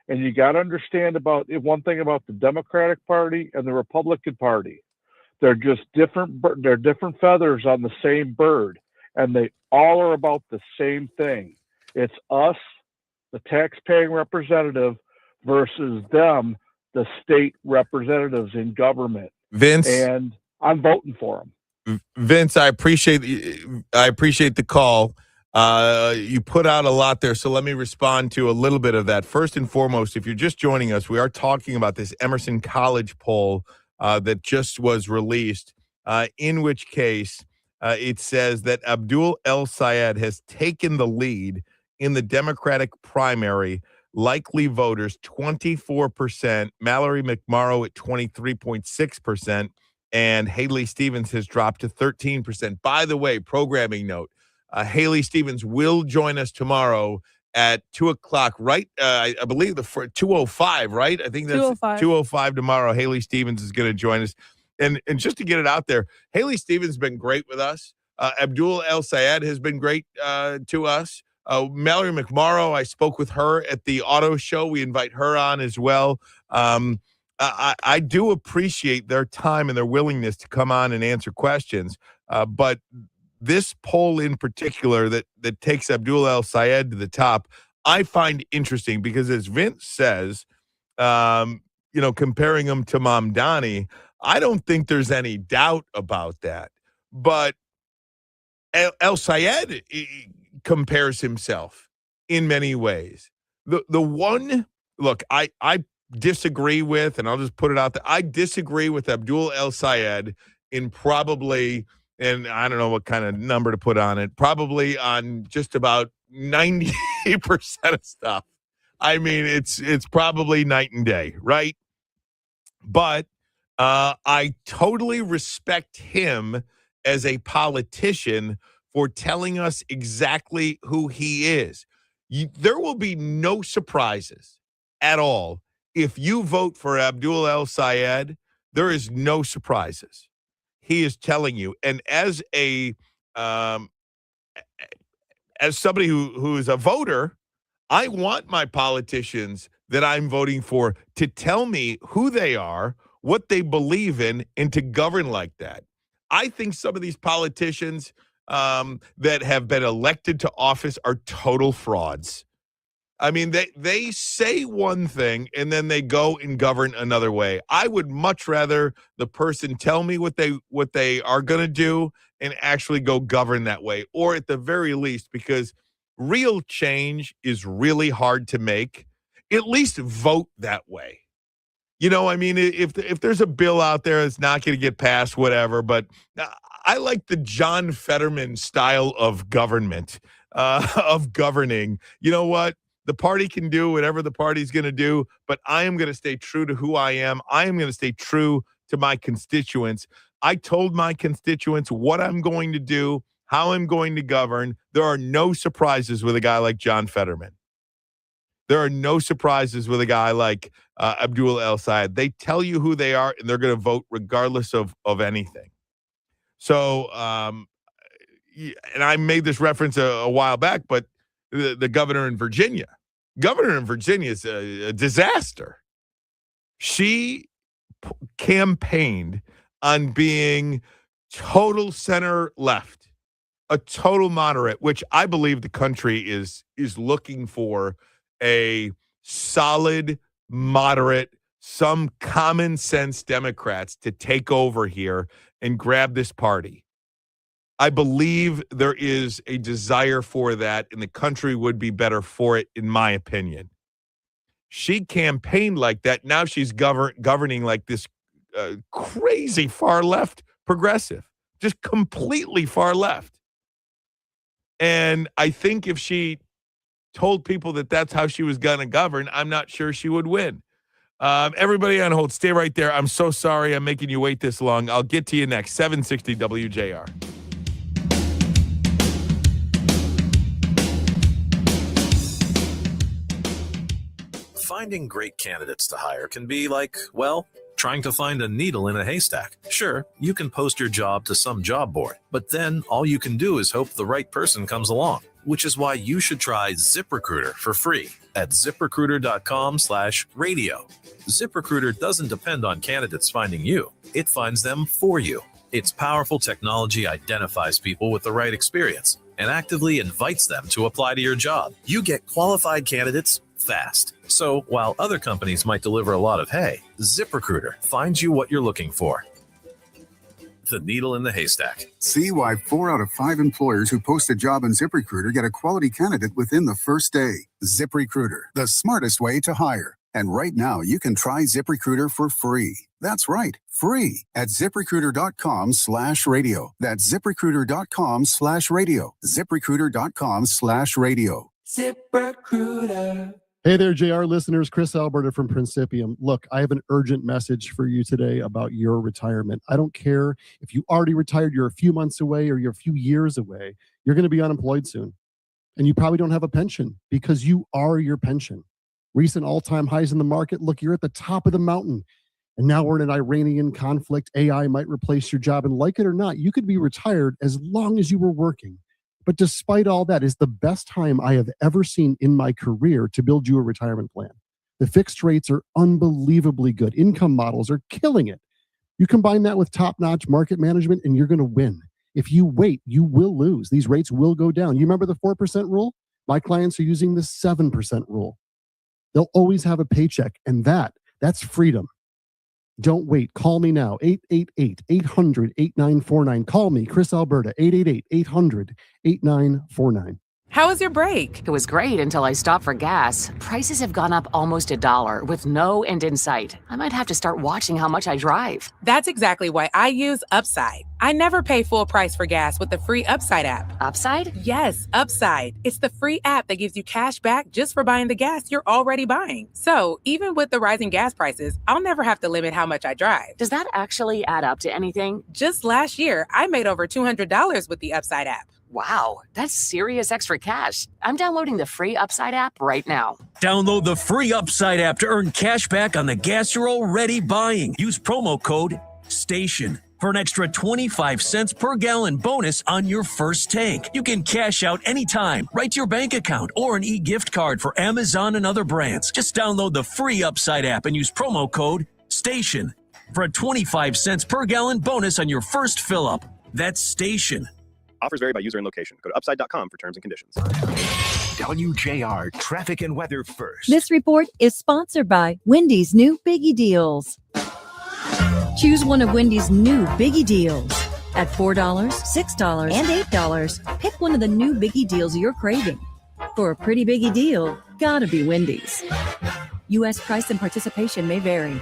And you got to understand about one thing about the Democratic Party and the Republican Party. They're just different. They're different feathers on the same bird, and they all are about the same thing. It's us, the tax-paying representative, versus them, the state representatives in government. Vince, and I'm voting for them. Vince, I appreciate the call. You put out a lot there, so let me respond to a little bit of that. First and foremost, if you're just joining us, we are talking about this Emerson College poll that just was released, in which case it says that Abdul El Sayed has taken the lead in the Democratic primary. Likely voters, 24%. Mallory McMorrow at 23.6%. And Haley Stevens has dropped to 13%. By the way, programming note, Haley Stevens will join us tomorrow at 2 o'clock, right? I believe 2:05, right? I think that's 2:05 tomorrow. Haley Stevens is going to join us. And just to get it out there, Haley Stevens has been great with us. Abdul El Sayed has been great to us. Mallory McMorrow, I spoke with her at the auto show. We invite her on as well. I do appreciate their time and their willingness to come on and answer questions. But this poll in particular that takes Abdul El Sayed to the top, I find interesting because, as Vince says, comparing him to Mamdani, I don't think there's any doubt about that. But El Sayed compares himself in many ways. The one, look, I disagree with, and I'll just put it out there, I disagree with Abdul El Sayed in probably, and I don't know what kind of number to put on it, probably on just about 90% of stuff. I mean, it's probably night and day, right? But I totally respect him as a politician for telling us exactly who he is. There will be no surprises at all. If you vote for Abdul El Sayed, there is no surprises. He is telling you. And as somebody who is a voter, I want my politicians that I'm voting for to tell me who they are, what they believe in, and to govern like that. I think some of these politicians that have been elected to office are total frauds. I mean, they say one thing and then they go and govern another way. I would much rather the person tell me what they are going to do and actually go govern that way, or at the very least, because real change is really hard to make, at least vote that way. I mean, if there's a bill out there that's not going to get passed, whatever, but I like the John Fetterman style of government, of governing. You know what? The party can do whatever the party's going to do, but I am going to stay true to who I am. I am going to stay true to my constituents. I told my constituents what I'm going to do, how I'm going to govern. There are no surprises with a guy like John Fetterman. There are no surprises with a guy like Abdul El Sayed. They tell you who they are, and they're going to vote regardless of anything. So, and I made this reference a while back, but the governor in Virginia is a disaster. She campaigned on being total center left, a total moderate, which I believe the country is looking for. A solid, moderate, some common sense Democrats to take over here and grab this party. I believe there is a desire for that, and the country would be better for it, in my opinion. She campaigned like that. Now she's governing like this crazy far left progressive, just completely far left. And I think if she told people that that's how she was going to govern, I'm not sure she would win. Everybody on hold, stay right there. I'm so sorry I'm making you wait this long. I'll get to you next. 760 WJR. Finding great candidates to hire can be like, well, trying to find a needle in a haystack. Sure, you can post your job to some job board, but then all you can do is hope the right person comes along, which is why you should try ZipRecruiter for free at ZipRecruiter.com/radio. ZipRecruiter doesn't depend on candidates finding you. It finds them for you. Its powerful technology identifies people with the right experience and actively invites them to apply to your job. You get qualified candidates fast. So while other companies might deliver a lot of hay, ZipRecruiter finds you what you're looking for. The needle in the haystack. See why 4 out of 5 employers who post a job on ZipRecruiter get a quality candidate within the first day. ZipRecruiter, the smartest way to hire. And right now, you can try ZipRecruiter for free. That's right, free at ZipRecruiter.com/radio. That's ZipRecruiter.com/radio. ZipRecruiter.com/radio. ZipRecruiter. Hey there, JR listeners. Chris Alberta from Principium. Look, I have an urgent message for you today about your retirement. I don't care if you already retired, you're a few months away, or you're a few years away. You're going to be unemployed soon. And you probably don't have a pension because you are your pension. Recent all-time highs in the market. Look, you're at the top of the mountain. And now we're in an Iranian conflict. AI might replace your job. And like it or not, you could be retired as long as you were working. But despite all that, is the best time I have ever seen in my career to build you a retirement plan. The fixed rates are unbelievably good. Income models are killing it. You combine that with top-notch market management and you're going to win. If you wait, you will lose. These rates will go down. You remember the 4% rule? My clients are using the 7% rule. They'll always have a paycheck, and that's freedom. Don't wait. Call me now, 888-800-8949. Call me, Chris Alberta, 888-800-8949. How was your break? It was great until I stopped for gas. Prices have gone up almost $1 with no end in sight. I might have to start watching how much I drive. That's exactly why I use Upside. I never pay full price for gas with the free Upside app. Upside? Yes, Upside. It's the free app that gives you cash back just for buying the gas you're already buying. So even with the rising gas prices, I'll never have to limit how much I drive. Does that actually add up to anything? Just last year, I made over $200 with the Upside app. Wow, that's serious extra cash. I'm downloading the free Upside app right now. Download the free Upside app to earn cash back on the gas you're already buying. Use promo code STATION for an extra 25 cents per gallon bonus on your first tank. You can cash out anytime, right to your bank account, or an e-gift card for Amazon and other brands. Just download the free Upside app and use promo code STATION for a 25 cents per gallon bonus on your first fill-up. That's STATION. Offers vary by user and location. Go to upside.com for terms and conditions. WJR Traffic and Weather First. This report is sponsored by Wendy's new Biggie Deals. Choose one of Wendy's new Biggie Deals. At $4, $6, and $8, pick one of the new Biggie Deals you're craving. For a pretty biggie deal, gotta be Wendy's. U.S. price and participation may vary.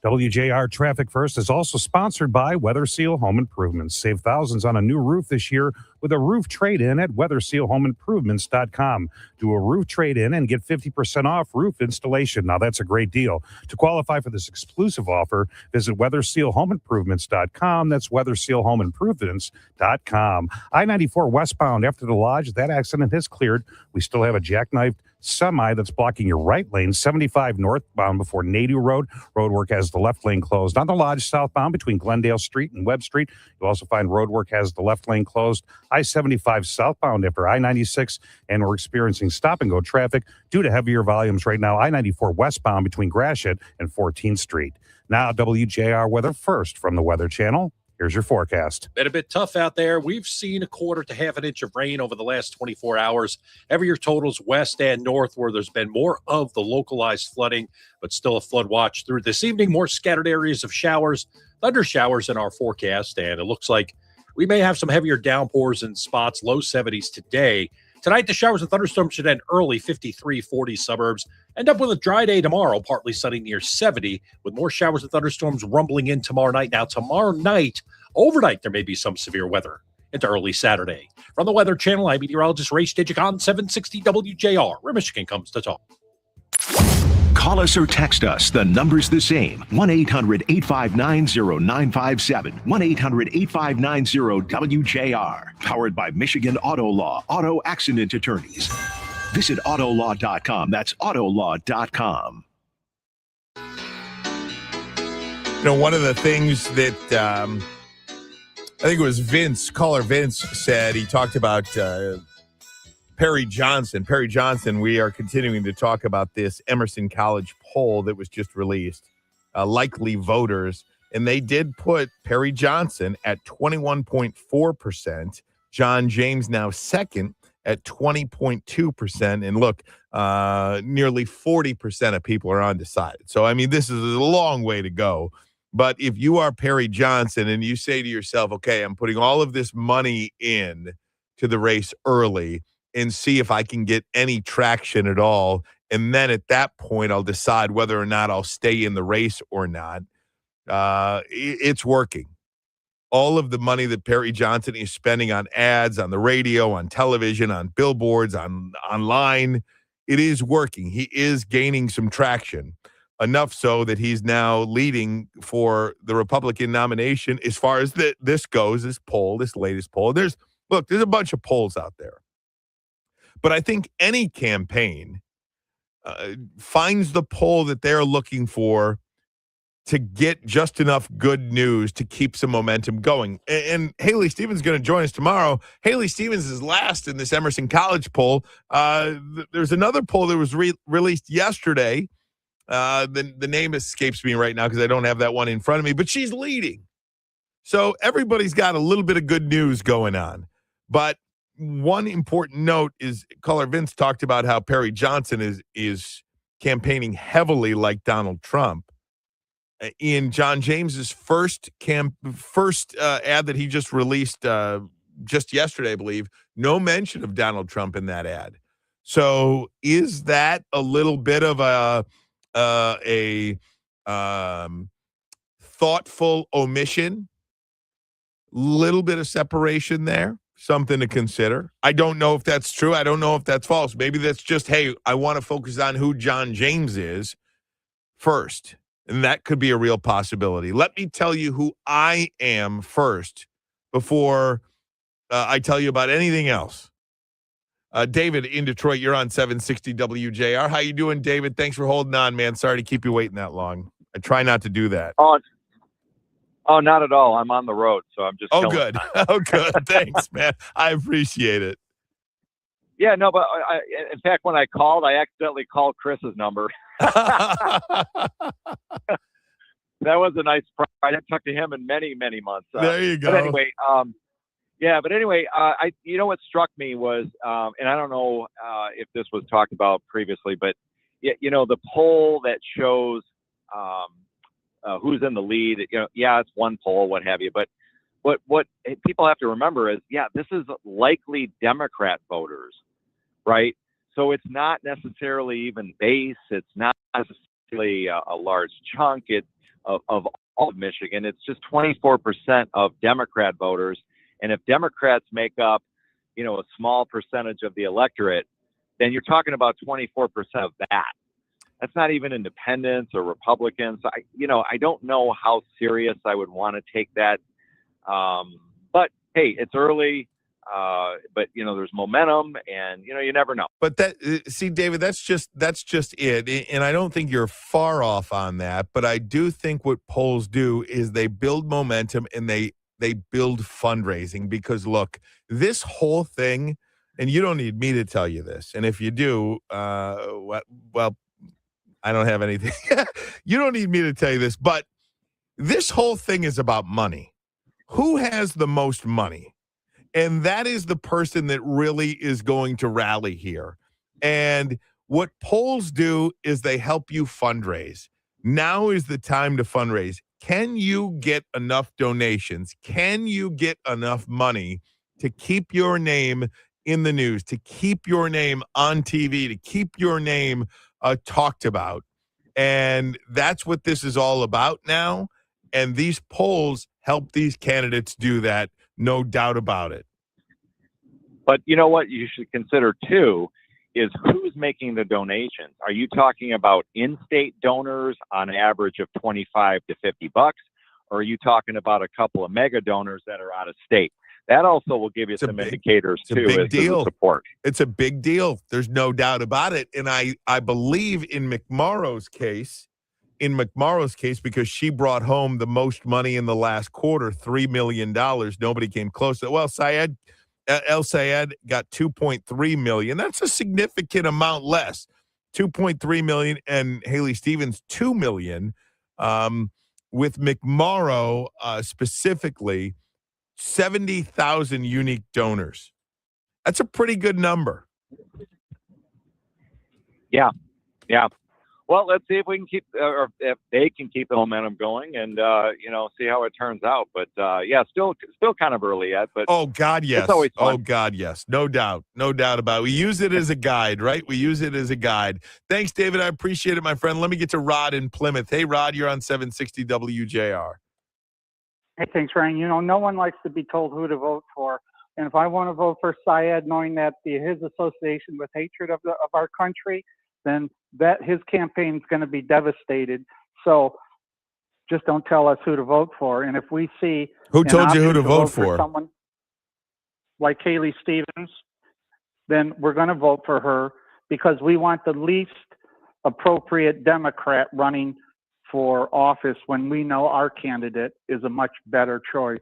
WJR Traffic First is also sponsored by Weather Seal Home Improvements. Save thousands on a new roof this year with a roof trade-in at WeatherSealHomeImprovements.com. Do a roof trade-in and get 50% off roof installation. Now, that's a great deal. To qualify for this exclusive offer, visit WeatherSealHomeImprovements.com. That's WeatherSealHomeImprovements.com. I-94 westbound after the Lodge. That accident has cleared. We still have a jackknifed semi that's blocking your right lane. 75 northbound before Nadu Road. Roadwork has the left lane closed. On the Lodge southbound between Glendale Street and Webb Street, you'll also find roadwork has the left lane closed. I-75 southbound after I-96, and we're experiencing stop-and-go traffic due to heavier volumes right now. I-94 westbound between Gratiot and 14th Street. Now, WJR Weather First from the Weather Channel. Here's your forecast. Been a bit tough out there. We've seen a quarter to half an inch of rain over the last 24 hours. Heavier totals west and north, where there's been more of the localized flooding, but still a flood watch through this evening. More scattered areas of showers, thunder showers in our forecast, and it looks like we may have some heavier downpours in spots, low 70s today. Tonight, the showers and thunderstorms should end early, 53, 40 suburbs. End up with a dry day tomorrow, partly sunny near 70, with more showers and thunderstorms rumbling in tomorrow night. Now, tomorrow night, overnight, there may be some severe weather into early Saturday. From the Weather Channel, I'm meteorologist Ray Stidgick on 760 WJR, where Michigan comes to talk. Call us or text us. The number's the same. 1-800-859-0957. 1-800-859-0WJR. Powered by Michigan Auto Law, Auto Accident Attorneys. Visit Autolaw.com. That's Autolaw.com. One of the things that I think it was caller Vince said, he talked about Perry Johnson. Perry Johnson, we are continuing to talk about this Emerson College poll that was just released, likely voters, and they did put Perry Johnson at 21.4%, John James now second at 20.2%, and look, nearly 40% of people are undecided. So, I mean, this is a long way to go. But if you are Perry Johnson and you say to yourself, okay, I'm putting all of this money in to the race early and see if I can get any traction at all, and then at that point I'll decide whether or not I'll stay in the race or not, it's working. All of the money that Perry Johnson is spending on ads, on the radio, on television, on billboards, online, it is working. He is gaining some traction. Enough so that he's now leading for the Republican nomination as far as this goes, this latest poll. There's a bunch of polls out there. But I think any campaign finds the poll that they're looking for to get just enough good news to keep some momentum going. And Haley Stevens is going to join us tomorrow. Haley Stevens is last in this Emerson College poll. There's another poll that was released yesterday. The name escapes me right now because I don't have that one in front of me, but she's leading. So everybody's got a little bit of good news going on. But one important note is caller Vince talked about how Perry Johnson is campaigning heavily like Donald Trump. In John James's first ad that he just released just yesterday, I believe, no mention of Donald Trump in that ad. So is that a little bit of a thoughtful omission, little bit of separation there, something to consider? I don't know if that's true. I don't know if that's false. Maybe that's just, hey, I want to focus on who John James is first, and that could be a real possibility. Let me tell you who I am first before I tell you about anything else. David in Detroit, you're on 760 WJR. How you doing, David? Thanks for holding on, man. Sorry to keep you waiting that long. I try not to do that. Oh, not at all. I'm on the road, so I'm just good. Oh, good. Thanks, man. I appreciate it. Yeah, no, but in fact, when I called, I accidentally called Chris's number. That was a nice surprise. I didn't talk to him in many, many months. There you go. But anyway, you know what struck me was, and I don't know if this was talked about previously, but the poll that shows who's in the lead. It's one poll, what have you. But what people have to remember is, this is likely Democrat voters, right? So it's not necessarily even base. It's not necessarily a large chunk of all of Michigan. It's just 24% of Democrat voters. And if Democrats make up, a small percentage of the electorate, then you're talking about 24% of that. That's not even independents or Republicans. I don't know how serious I would want to take that. But hey, it's early. But there's momentum, and you never know. But see, David, that's just it. And I don't think you're far off on that. But I do think what polls do is they build momentum and they build fundraising, because look, this whole thing, and you don't need me to tell you this. And if you do, well, I don't have anything. You don't need me to tell you this, but this whole thing is about money. Who has the most money? And that is the person that really is going to rally here. And what polls do is they help you fundraise. Now is the time to fundraise. Can you get enough donations? Can you get enough money to keep your name in the news, to keep your name on TV, to keep your name talked about? And that's what this is all about now. And these polls help these candidates do that, no doubt about it. But you know what you should consider, too, is who's making the donations. Are you talking about in-state donors on average of $25 to $50, or are you talking about a couple of mega donors that are out of state? that also will give you some indicators it's a too big as to deal. the support. It's a big deal. There's no doubt about it. And I believe in McMorrow's case, because she brought home the most money in the last quarter, $3 million. Nobody came close. Well, El Sayed got $2.3 million. That's a significant amount less. $2.3 million, and Haley Stevens $2 million. With McMorrow specifically, 70,000 unique donors. That's a pretty good number. Yeah. Well, let's see if we can keep, or if they can keep the momentum going, and see how it turns out. But still kind of early yet. But oh God, yes. It's always fun. Oh God, yes. No doubt about it. We use it as a guide, right? We use it as a guide. Thanks, David. I appreciate it, my friend. Let me get to Rod in Plymouth. Hey, Rod, you're on 760 WJR. Hey, thanks, Ryan. No one likes to be told who to vote for. And if I want to vote for Syed, knowing that his association with hatred of our country, then that his campaign's going to be devastated. So just don't tell us who to vote for. And if we see who told you who to vote for, someone like Haley Stevens, then we're going to vote for her because we want the least appropriate Democrat running for office when we know our candidate is a much better choice.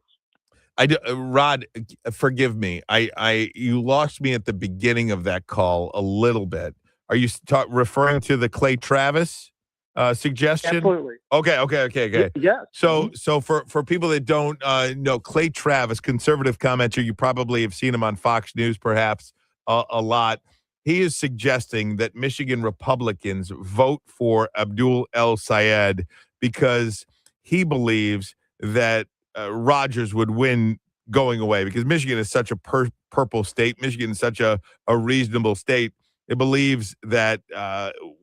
Rod, forgive me. You lost me at the beginning of that call a little bit. Are you referring to the Clay Travis suggestion? Absolutely. Okay. Yes. So for people that don't know, Clay Travis, conservative commenter, you probably have seen him on Fox News perhaps a lot. He is suggesting that Michigan Republicans vote for Abdul El Sayed because he believes that Rogers would win going away because Michigan is such a purple state. Michigan is such a reasonable state. It believes that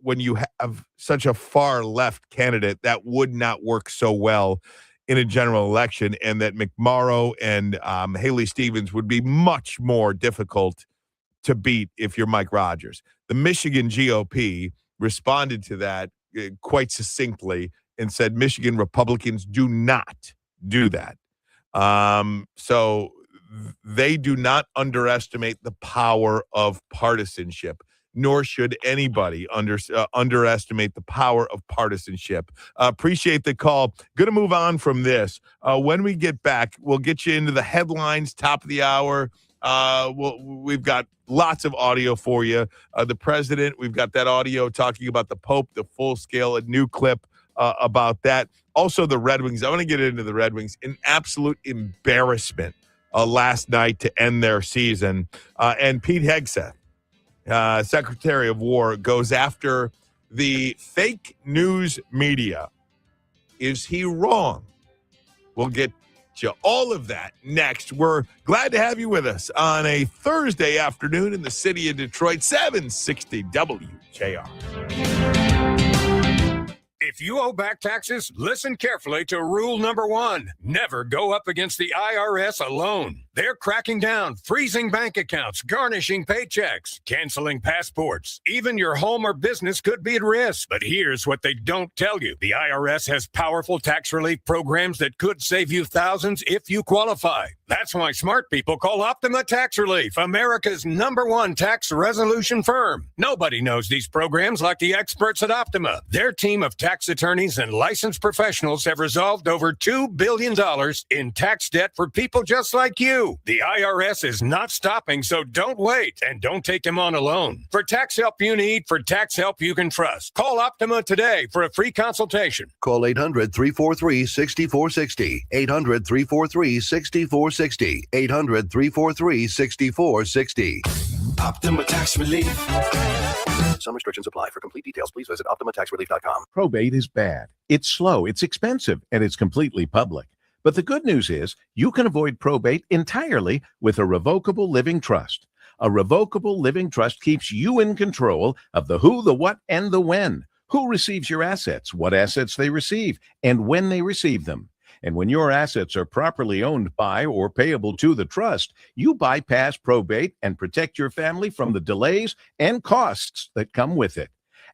when you have such a far left candidate, that would not work so well in a general election, and that McMorrow and Haley Stevens would be much more difficult to beat if you're Mike Rogers. The Michigan GOP responded to that quite succinctly and said Michigan Republicans do not do that. So they do not underestimate the power of partisanship, nor should anybody underestimate the power of partisanship. Appreciate the call. Going to move on from this. When we get back, we'll get you into the headlines, top of the hour. We've got lots of audio for you. The president, we've got that audio talking about the Pope, the full scale, a new clip about that. Also, the Red Wings. I want to get into the Red Wings. An absolute embarrassment last night to end their season. And Pete Hegseth, Secretary of War, goes after the fake news media. Is he wrong? We'll get to all of that next. We're glad to have you with us on a Thursday afternoon in the city of Detroit, 760 WJR. If you owe back taxes, listen carefully to rule number 1. Never go up against the IRS alone. They're cracking down, freezing bank accounts, garnishing paychecks, canceling passports. Even your home or business could be at risk. But here's what they don't tell you. The IRS has powerful tax relief programs that could save you thousands if you qualify. That's why smart people call Optima Tax Relief, America's #1 tax resolution firm. Nobody knows these programs like the experts at Optima. Their team of tax attorneys and licensed professionals have resolved over $2 billion in tax debt for people just like you. The IRS is not stopping, so don't wait and don't take them on alone. For tax help you need, for tax help you can trust, call Optima today for a free consultation. Call 800-343-6460. 800-343-6460. 800-343-6460. Optima Tax Relief. Some restrictions apply. For complete details, please visit OptimaTaxRelief.com. Probate is bad. It's slow, it's expensive, and it's completely public. But the good news is you can avoid probate entirely with a revocable living trust. A revocable living trust keeps you in control of the who, the what, and the when. Who receives your assets, what assets they receive, and when they receive them. And when your assets are properly owned by or payable to the trust, you bypass probate and protect your family from the delays and costs that come with it.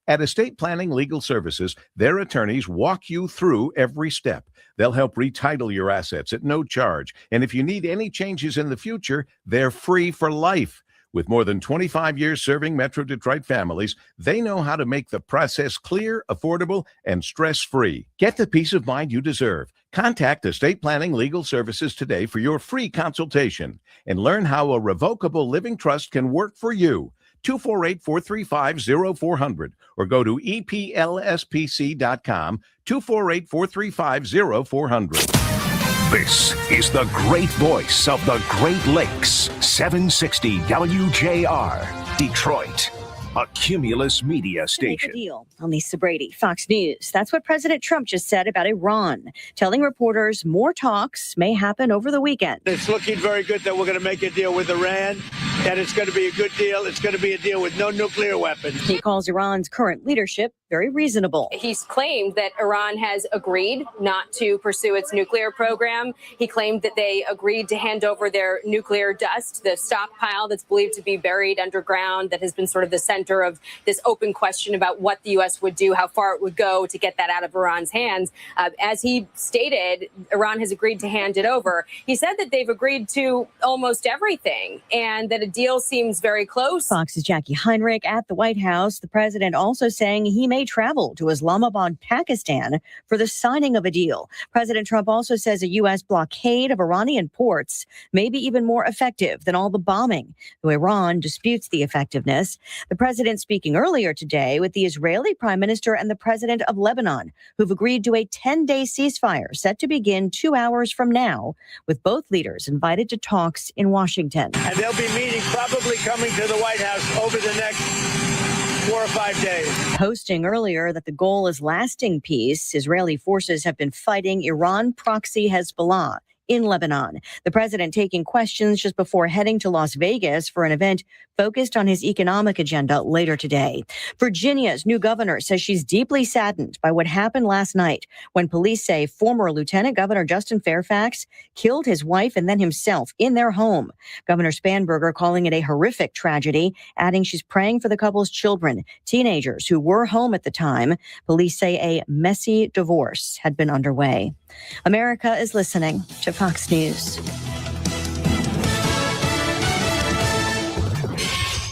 At Estate Planning Legal Services, their attorneys walk you through every step. They'll help retitle your assets at no charge. And if you need any changes in the future, they're free for life. With more than 25 years serving Metro Detroit families, they know how to make the process clear, affordable, and stress-free. Get the peace of mind you deserve. Contact Estate Planning Legal Services today for your free consultation and learn how a revocable living trust can work for you. 248-435-0400 or go to eplspc.com, 248-435-0400. This is the great voice of the Great Lakes, 760 WJR, Detroit, a Cumulus media station. Deal on Lisa Brady, Fox News. That's what President Trump just said about Iran, telling reporters more talks may happen over the weekend. It's looking very good that we're going to make a deal with Iran, and it's going to be a good deal. It's going to be a deal with no nuclear weapons. He calls Iran's current leadership very reasonable. He's claimed that Iran has agreed not to pursue its nuclear program. He claimed that they agreed to hand over their nuclear dust, the stockpile that's believed to be buried underground, that has been sort of the center of this open question about what the U.S. would do, how far it would go to get that out of Iran's hands. As he stated, Iran has agreed to hand it over. He said that they've agreed to almost everything and that a deal seems very close. Fox's Jackie Heinrich at the White House. The president also saying he may travel to Islamabad, Pakistan for the signing of a deal. President Trump also says a U.S. blockade of Iranian ports may be even more effective than all the bombing, though Iran disputes the effectiveness. The president speaking earlier today with the Israeli prime minister and the president of Lebanon, who've agreed to a 10-day ceasefire set to begin 2 hours from now, with both leaders invited to talks in Washington. And they'll be meeting, probably coming to the White House over the next 4 or 5 days. Posting earlier that the goal is lasting peace, Israeli forces have been fighting Iran proxy Hezbollah in Lebanon. The president taking questions just before heading to Las Vegas for an event focused on his economic agenda later today. Virginia's new governor says she's deeply saddened by what happened last night when police say former Lieutenant Governor Justin Fairfax killed his wife and then himself in their home. Governor Spanberger calling it a horrific tragedy, adding she's praying for the couple's children, teenagers who were home at the time. Police say a messy divorce had been underway. America is listening to Fox News.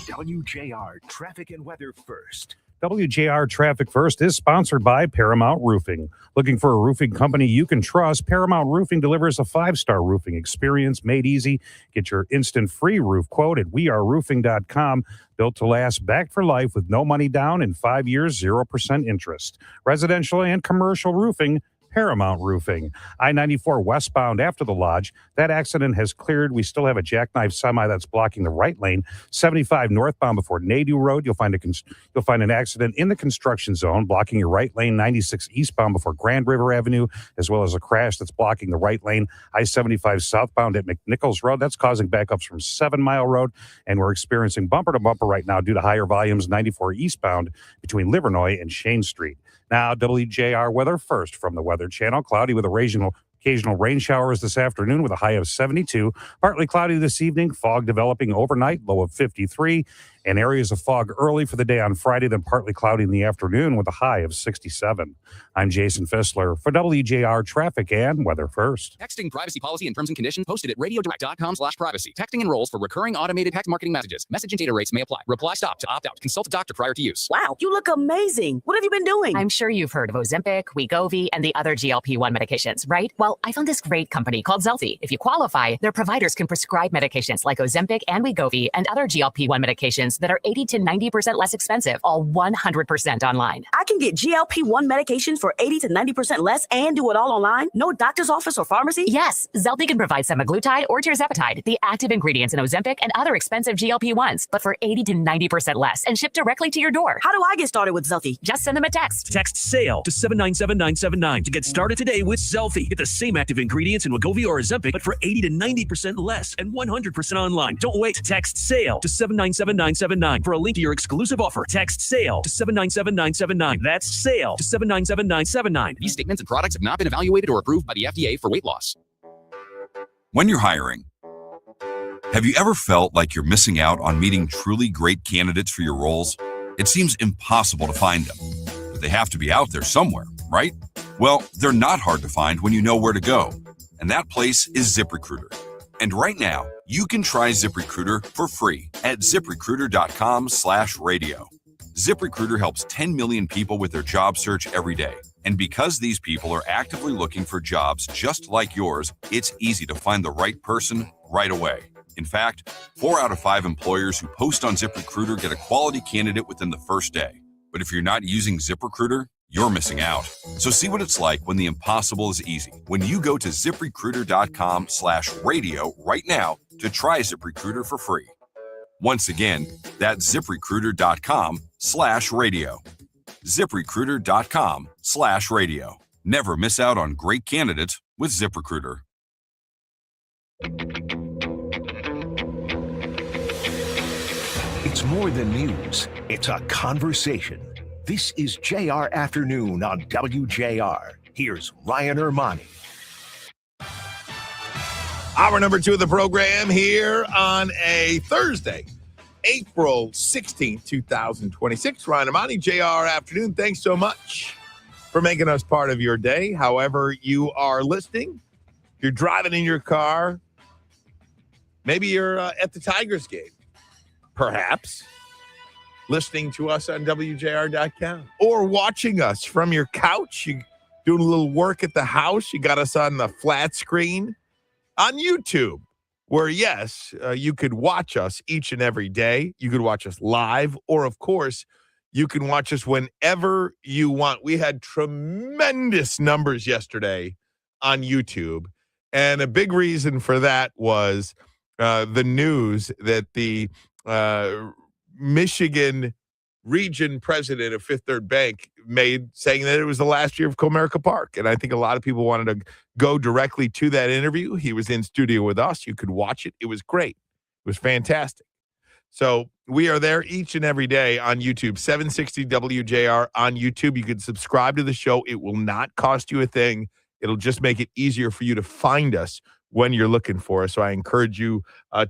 WJR Traffic and Weather First. WJR Traffic First is sponsored by Paramount Roofing. Looking for a roofing company you can trust? Paramount Roofing delivers a 5-star roofing experience made easy. Get your instant free roof quote at weareroofing.com. Built to last, backed for life with no money down and 5 years, 0% interest. Residential and commercial roofing, Paramount Roofing. I-94 westbound after the Lodge. That accident has cleared. We still have a jackknife semi that's blocking the right lane. 75 northbound before Nadu Road. You'll find an accident in the construction zone blocking your right lane. 96 eastbound before Grand River Avenue, as well as a crash that's blocking the right lane. I-75 southbound at McNichols Road. That's causing backups from 7 Mile Road. And we're experiencing bumper to bumper right now due to higher volumes. 94 eastbound between Livernois and Shane Street. Now, WJR weather first from the Weather Channel. Cloudy with occasional rain showers this afternoon with a high of 72. Partly cloudy this evening. Fog developing overnight, low of 53. And areas of fog early for the day on Friday, then partly cloudy in the afternoon with a high of 67. I'm Jason Fissler for WJR Traffic and Weather First. Texting privacy policy and terms and conditions posted at radiodirect.com/privacy. Texting enrolls for recurring automated text marketing messages. Message and data rates may apply. Reply stop to opt out. Consult a doctor prior to use. Wow, you look amazing. What have you been doing? I'm sure you've heard of Ozempic, Wegovy, and the other GLP-1 medications, right? Well, I found this great company called Zelfie. If you qualify, their providers can prescribe medications like Ozempic and Wegovy and other GLP-1 medications that are 80 to 90% less expensive, all 100% online. I can get GLP-1 medications for 80 to 90% less and do it all online? No doctor's office or pharmacy? Yes, Zelfie can provide semaglutide or tirzepatide, the active ingredients in Ozempic and other expensive GLP-1s, but for 80 to 90% less and shipped directly to your door. How do I get started with Zelfie? Just send them a text. Text SALE to 797979 to get started today with Zelfie. Get the same active ingredients in Wegovy or Ozempic, but for 80 to 90% less and 100% online. Don't wait. Text SALE to 797979 for a link to your exclusive offer. Text SALE to 797979. That's SALE to 797979. These statements and products have not been evaluated or approved by the FDA for weight loss. When you're hiring, have you ever felt like you're missing out on meeting truly great candidates for your roles? It seems impossible to find them, but they have to be out there somewhere, right? Well, they're not hard to find when you know where to go, and that place is ZipRecruiter. And right now, you can try ZipRecruiter for free at ZipRecruiter.com/radio. ZipRecruiter helps 10 million people with their job search every day. And because these people are actively looking for jobs just like yours, it's easy to find the right person right away. In fact, 4 out of 5 employers who post on ZipRecruiter get a quality candidate within the first day. But if you're not using ZipRecruiter, you're missing out. So see what it's like when the impossible is easy. When you go to ZipRecruiter.com/radio right now to try ZipRecruiter for free. Once again, that's ZipRecruiter.com/radio. ZipRecruiter.com/radio. Never miss out on great candidates with ZipRecruiter. It's more than news. It's a conversation. This is JR Afternoon on WJR. Here's Ryan Ermanni. Hour number 2 of the program here on a Thursday, April 16th, 2026. Ryan Ermanni, JR Afternoon. Thanks so much for making us part of your day. However you are listening, if you're driving in your car, maybe you're at the Tigers game, perhaps listening to us on WJR.com or watching us from your couch. You doing a little work at the house. You got us on the flat screen on YouTube, where, yes, you could watch us each and every day. You could watch us live, or, of course, you can watch us whenever you want. We had tremendous numbers yesterday on YouTube, and a big reason for that was the news that the Michigan region president of Fifth Third Bank made, saying that it was the last year of Comerica Park. And I think a lot of people wanted to go directly to that interview. He was in studio with us. You could watch it. It was great. It was fantastic. So we are there each and every day on YouTube, 760 WJR on YouTube. You can subscribe to the show. It will not cost you a thing. It'll just make it easier for you to find us when you're looking for us. So I encourage you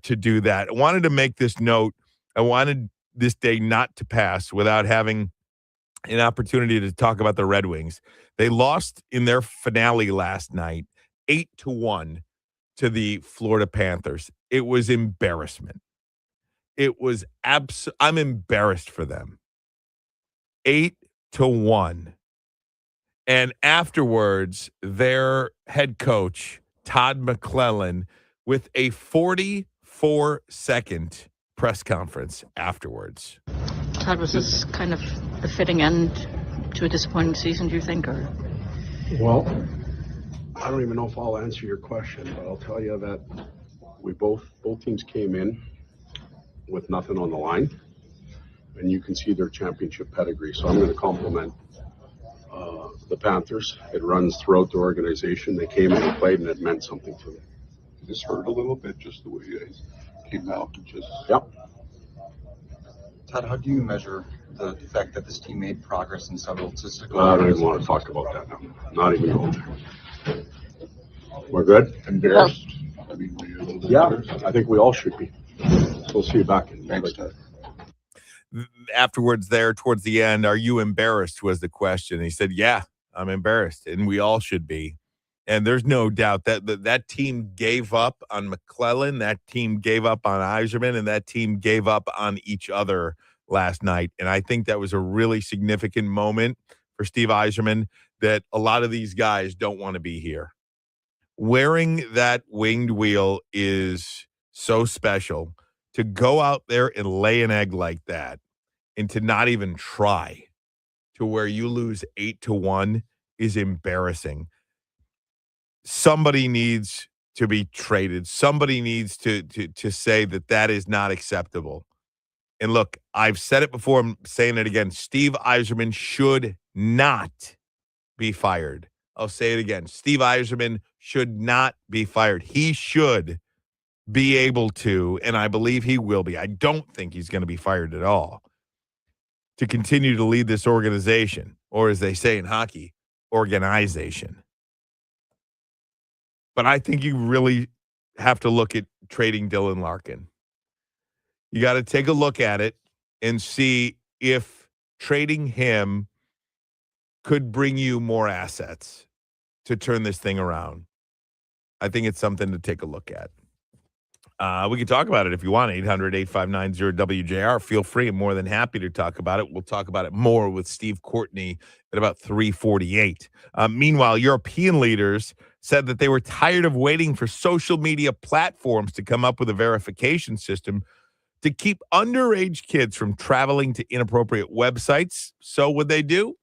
to do that. I wanted to make this note. I wanted this day not to pass without having an opportunity to talk about the Red Wings. They lost in their finale last night, 8-1 to the Florida Panthers. It was embarrassment. It was I'm embarrassed for them. 8-1. And afterwards, their head coach, Todd McClellan, with a 44-second press conference afterwards. Todd, was this kind of the fitting end to a disappointing season, do you think? Or? Well, I don't even know if I'll answer your question, but I'll tell you that we both teams came in with nothing on the line, and you can see their championship pedigree. So I'm going to compliment the Panthers. It runs throughout the organization. They came in and played, and it meant something to them. This hurt a little bit, just the way you guys came out and just. Yep. Todd, how do you measure the fact that this team made progress in several statistical I don't even want to talk about that now. Not even going there. We're good? Embarrassed? I mean, were you a little bit embarrassed? I think we all should be. We'll see you back in. Thanks, Todd. Afterwards there, towards the end, are you embarrassed was the question. He said, yeah, I'm embarrassed, and we all should be. And there's no doubt that that team gave up on McClellan, that team gave up on Yzerman, and that team gave up on each other last night. And I think that was a really significant moment for Steve Yzerman, that a lot of these guys don't want to be here. Wearing that winged wheel is so special. To go out there and lay an egg like that and to not even try, to where you lose 8-1 is embarrassing. Somebody needs to be traded. Somebody needs to say that is not acceptable. And look, I've said it before. I'm saying it again. Steve Yzerman should not be fired. I'll say it again. Steve Yzerman should not be fired. He should be able to, and I believe he will be. I don't think he's going to be fired at all, to continue to lead this organization, or as they say in hockey, organization. But I think you really have to look at trading Dylan Larkin. You got to take a look at it and see if trading him could bring you more assets to turn this thing around. I think it's something to take a look at. We can talk about it if you want. 800-859-0WJR. Feel free. I'm more than happy to talk about it. We'll talk about it more with Steve Courtney at about 3:48. Meanwhile, European leaders said that they were tired of waiting for social media platforms to come up with a verification system to keep underage kids from traveling to inappropriate websites. So what they do?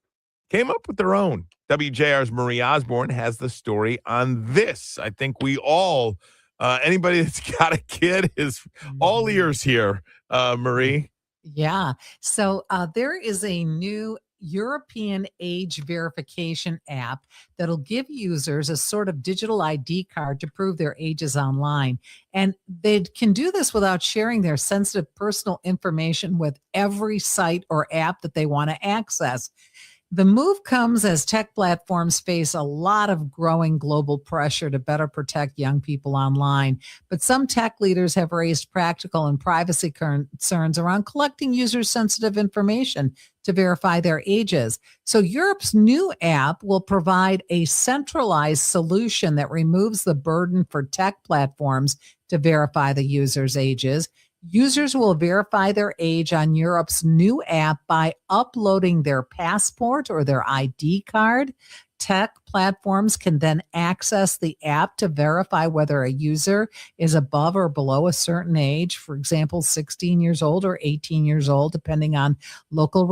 Came up with their own. WJR's Marie Osborne has the story on this. I think we all, anybody that's got a kid is all ears here, Marie. Yeah. So there is a new European age verification app that'll give users a sort of digital ID card to prove their ages online. And they can do this without sharing their sensitive personal information with every site or app that they want to access. The move comes as tech platforms face a lot of growing global pressure to better protect young people online. But some tech leaders have raised practical and privacy concerns around collecting users' sensitive information to verify their ages. So Europe's new app will provide a centralized solution that removes the burden for tech platforms to verify the users' ages. Users will verify their age on Europe's new app by uploading their passport or their ID card. Tech platforms can then access the app to verify whether a user is above or below a certain age, for example, 16 years old or 18 years old, depending on local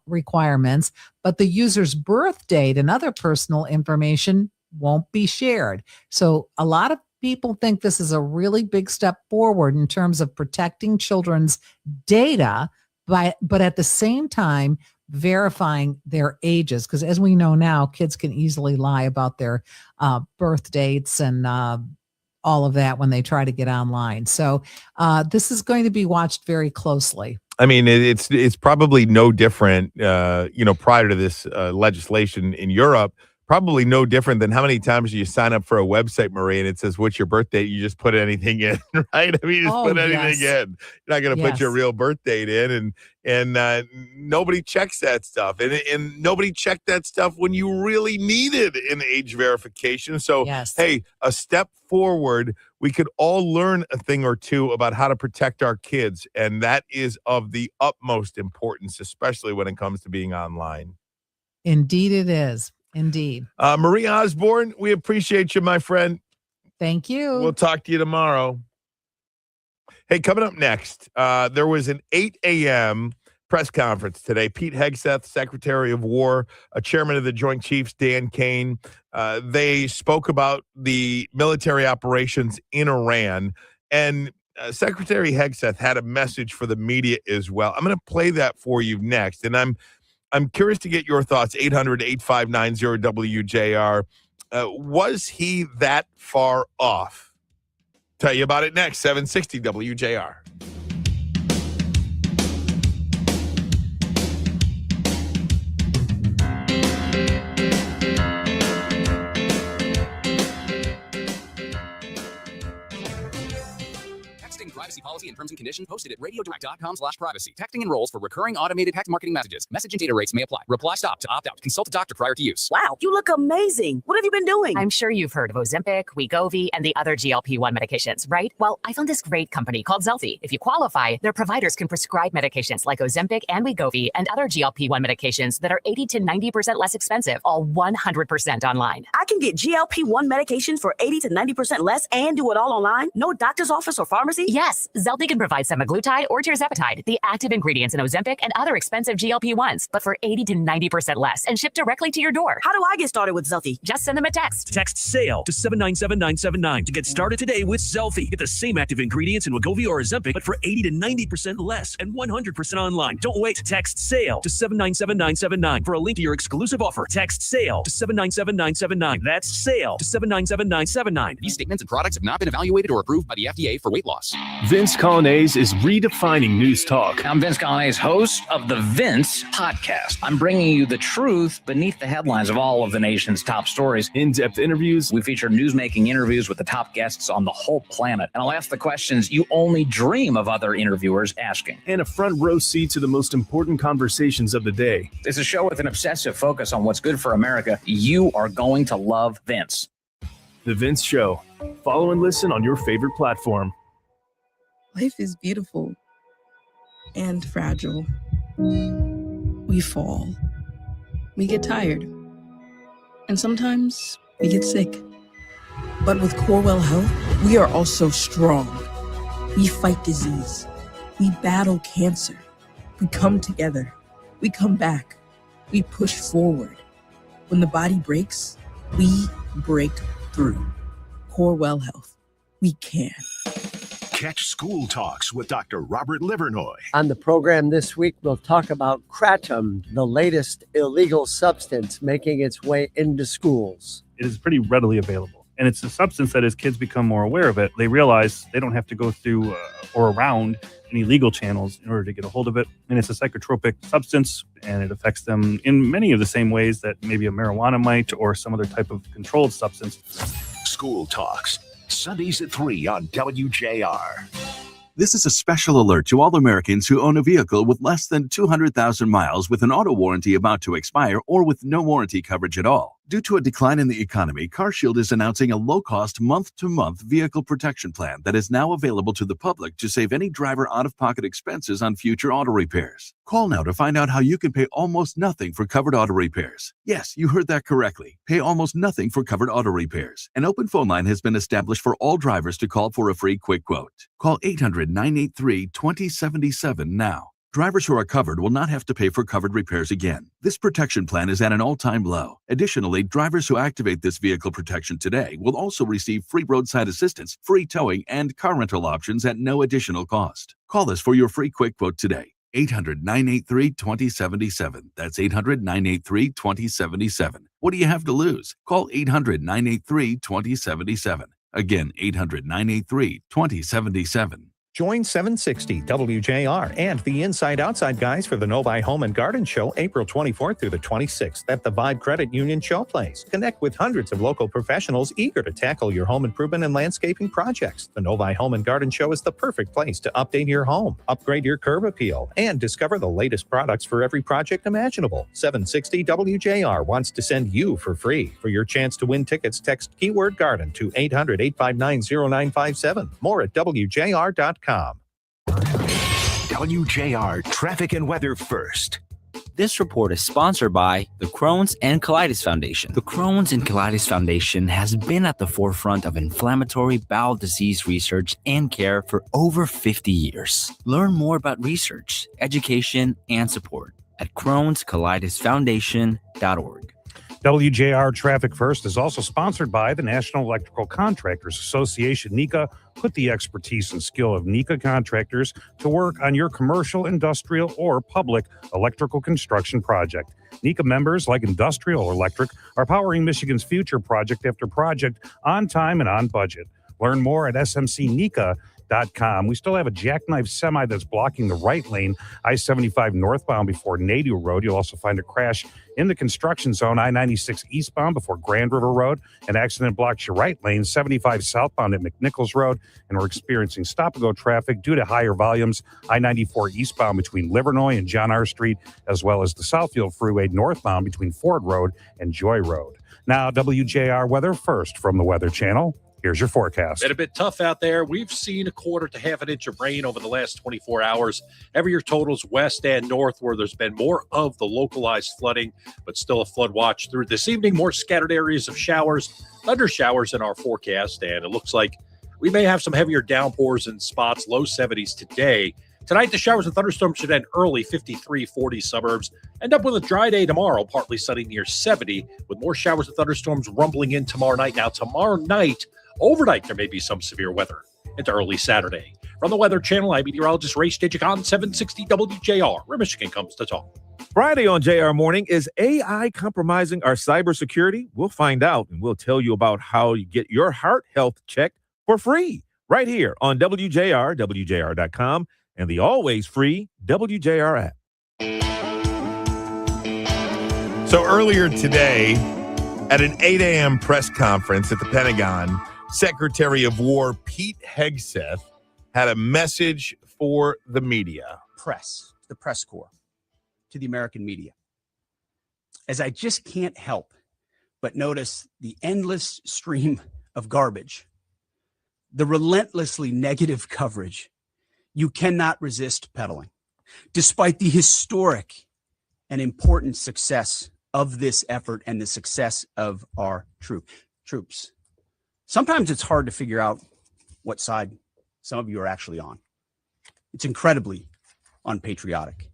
requirements. But the user's birth date and other personal information won't be shared. So a lot of people think this is a really big step forward in terms of protecting children's data, but at the same time, verifying their ages. Because as we know now, kids can easily lie about their birth dates and all of that when they try to get online. So this is going to be watched very closely. I mean, it's probably no different, prior to this legislation in Europe, probably no different than how many times you sign up for a website, Marie, and it says, what's your birth date? You just put anything in, right? I mean, you just put anything in. You're not going to put your real birth date in, and nobody checks that stuff. And nobody checked that stuff when you really needed an age verification. So, hey, a step forward. We could all learn a thing or two about how to protect our kids, and that is of the utmost importance, especially when it comes to being online. Indeed it is. Indeed. Marie Osborne, we appreciate you, my friend. Thank you. We'll talk to you tomorrow. Hey, coming up next, there was an 8 a.m. press conference today. Pete Hegseth, Secretary of War, Chairman of the Joint Chiefs, Dan Kane, they spoke about the military operations in Iran. And Secretary Hegseth had a message for the media as well. I'm going to play that for you next. And I'm curious to get your thoughts. 800-859-0WJR. Was he that far off? Tell you about it next. 760 WJR. Privacy policy and terms and conditions posted at radiodirect.com/privacy. Texting enrolls for recurring automated text marketing messages. Message and data rates may apply. Reply stop to opt out. Consult a doctor prior to use. Wow, you look amazing. What have you been doing? I'm sure you've heard of Ozempic, Wegovy, and the other GLP-1 medications, right? Well, I found this great company called Zelfie. If you qualify, their providers can prescribe medications like Ozempic and Wegovy and other GLP-1 medications that are 80 to 90% less expensive, all 100% online. I can get GLP-1 medications for 80 to 90% less and do it all online? No doctor's office or pharmacy? Yes, Zelfie can provide semaglutide or tirzepatide, the active ingredients in Ozempic and other expensive GLP-1s, but for 80 to 90% less and shipped directly to your door. How do I get started with Zelfie? Just send them a text. Text SALE to 797979 to get started today with Zelfie. Get the same active ingredients in Wegovy or Ozempic, but for 80 to 90% less and 100% online. Don't wait. Text SALE to 797979 for a link to your exclusive offer. Text SALE to 797979. That's SALE to 797979. These statements and products have not been evaluated or approved by the FDA for weight loss. Vince Colonnese is redefining news talk. I'm Vince Colonnese, host of the Vince Podcast. I'm bringing you the truth beneath the headlines of all of the nation's top stories. In-depth interviews. We feature news-making interviews with the top guests on the whole planet. And I'll ask the questions you only dream of other interviewers asking. And a front row seat to the most important conversations of the day. It's a show with an obsessive focus on what's good for America. You are going to love Vince. The Vince Show. Follow and listen on your favorite platform. Life is beautiful and fragile. We fall. We get tired. And sometimes we get sick. But with Corewell Health, we are also strong. We fight disease. We battle cancer. We come together. We come back. We push forward. When the body breaks, we break through. Corewell Health. We can. Catch School Talks with Dr. Robert Livernoy. On the program this week, we'll talk about kratom, the latest illegal substance making its way into schools. It is pretty readily available. And it's a substance that as kids become more aware of it, they realize they don't have to go through or around any legal channels in order to get a hold of it. And it's a psychotropic substance, and it affects them in many of the same ways that maybe a marijuana might or some other type of controlled substance. School Talks, Sundays at 3 on WJR. This is a special alert to all Americans who own a vehicle with less than 200,000 miles with an auto warranty about to expire or with no warranty coverage at all. Due to a decline in the economy, CarShield is announcing a low-cost month-to-month vehicle protection plan that is now available to the public to save any driver out-of-pocket expenses on future auto repairs. Call now to find out how you can pay almost nothing for covered auto repairs. Yes, you heard that correctly. Pay almost nothing for covered auto repairs. An open phone line has been established for all drivers to call for a free quick quote. Call 800-983-2077 now. Drivers who are covered will not have to pay for covered repairs again. This protection plan is at an all-time low. Additionally, drivers who activate this vehicle protection today will also receive free roadside assistance, free towing, and car rental options at no additional cost. Call us for your free quick quote today. 800-983-2077. That's 800-983-2077. What do you have to lose? Call 800-983-2077. Again, 800-983-2077. Join 760 WJR and the Inside Outside guys for the Novi Home and Garden Show April 24th through the 26th at the Vibe Credit Union Showplace. Connect with hundreds of local professionals eager to tackle your home improvement and landscaping projects. The Novi Home and Garden Show is the perfect place to update your home, upgrade your curb appeal, and discover the latest products for every project imaginable. 760 WJR wants to send you for free. For your chance to win tickets, text keyword garden to 800-859-0957. More at WJR.com. WJR Traffic and Weather First. This report is sponsored by the Crohn's and Colitis Foundation. The Crohn's and Colitis Foundation has been at the forefront of inflammatory bowel disease research and care for over 50 years. Learn more about research, education, and support at Crohn'sColitisFoundation.org. WJR Traffic First is also sponsored by the National Electrical Contractors Association, NECA. Put the expertise and skill of NECA contractors to work on your commercial, industrial, or public electrical construction project. NECA members, like Industrial Electric, are powering Michigan's future project after project on time and on budget. Learn more at smcneca.com. We still have a jackknife semi that's blocking the right lane, I-75 northbound before Nadu Road. You'll also find a crash in the construction zone, I-96 eastbound before Grand River Road. An accident blocks your right lane, 75 southbound at McNichols Road. And we're experiencing stop-and-go traffic due to higher volumes, I-94 eastbound between Livernois and John R. Street, as well as the Southfield Freeway northbound between Ford Road and Joy Road. Now, WJR weather first from the Weather Channel. Here's your forecast. Been a bit tough out there. We've seen a quarter to half an inch of rain over the last 24 hours. Heavier totals west and north, where there's been more of the localized flooding, but still a flood watch through this evening. More scattered areas of showers, thunder showers in our forecast, and it looks like we may have some heavier downpours in spots, low 70s today. Tonight, the showers and thunderstorms should end early, 53, 40 suburbs. End up with a dry day tomorrow, partly sunny near 70, with more showers and thunderstorms rumbling in tomorrow night. Now, tomorrow night, overnight, there may be some severe weather into early Saturday. From the Weather Channel, I'm meteorologist Ray Stitchik on 760 WJR, where Michigan comes to talk. Friday on JR Morning, is AI compromising our cybersecurity? We'll find out, and we'll tell you about how you get your heart health checked for free right here on WJR, WJR.com, and the always free WJR app. So earlier today, at an 8 a.m. press conference at the Pentagon, Secretary of War Pete Hegseth had a message for the media. The press corps, to the American media, as I just can't help but notice the endless stream of garbage, the relentlessly negative coverage you cannot resist peddling, despite the historic and important success of this effort and the success of our troops. Sometimes it's hard to figure out what side some of you are actually on. It's incredibly unpatriotic.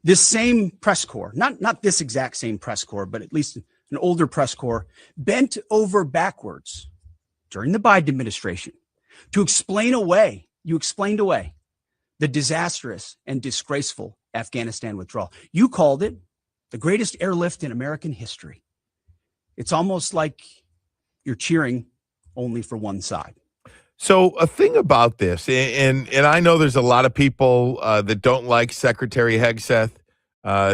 This same press corps, not this exact same press corps, but at least an older press corps, bent over backwards during the Biden administration to explain away the disastrous and disgraceful Afghanistan withdrawal. You called it the greatest airlift in American history. It's almost like you're cheering only for one side. So a thing about this, and I know there's a lot of people that don't like Secretary Hegseth.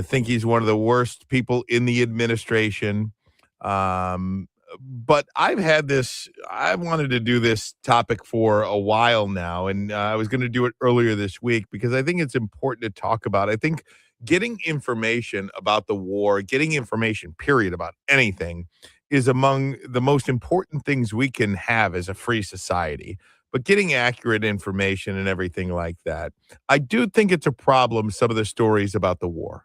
Think he's one of the worst people in the administration. But I wanted to do this topic for a while now, and I was going to do it earlier this week because I think it's important to talk about. I think getting information about the war, getting information, period, about anything is among the most important things we can have as a free society. But getting accurate information and everything like that, I do think it's a problem, some of the stories about the war.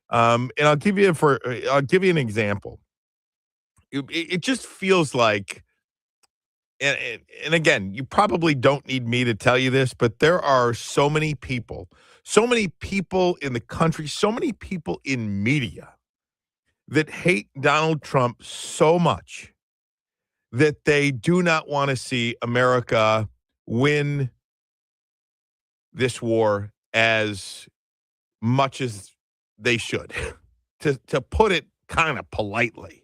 And I'll give you an example. It just feels like, and again, you probably don't need me to tell you this, but there are so many people in the country, so many people in media that hate Donald Trump so much that they do not want to see America win this war as much as they should, to put it kind of politely.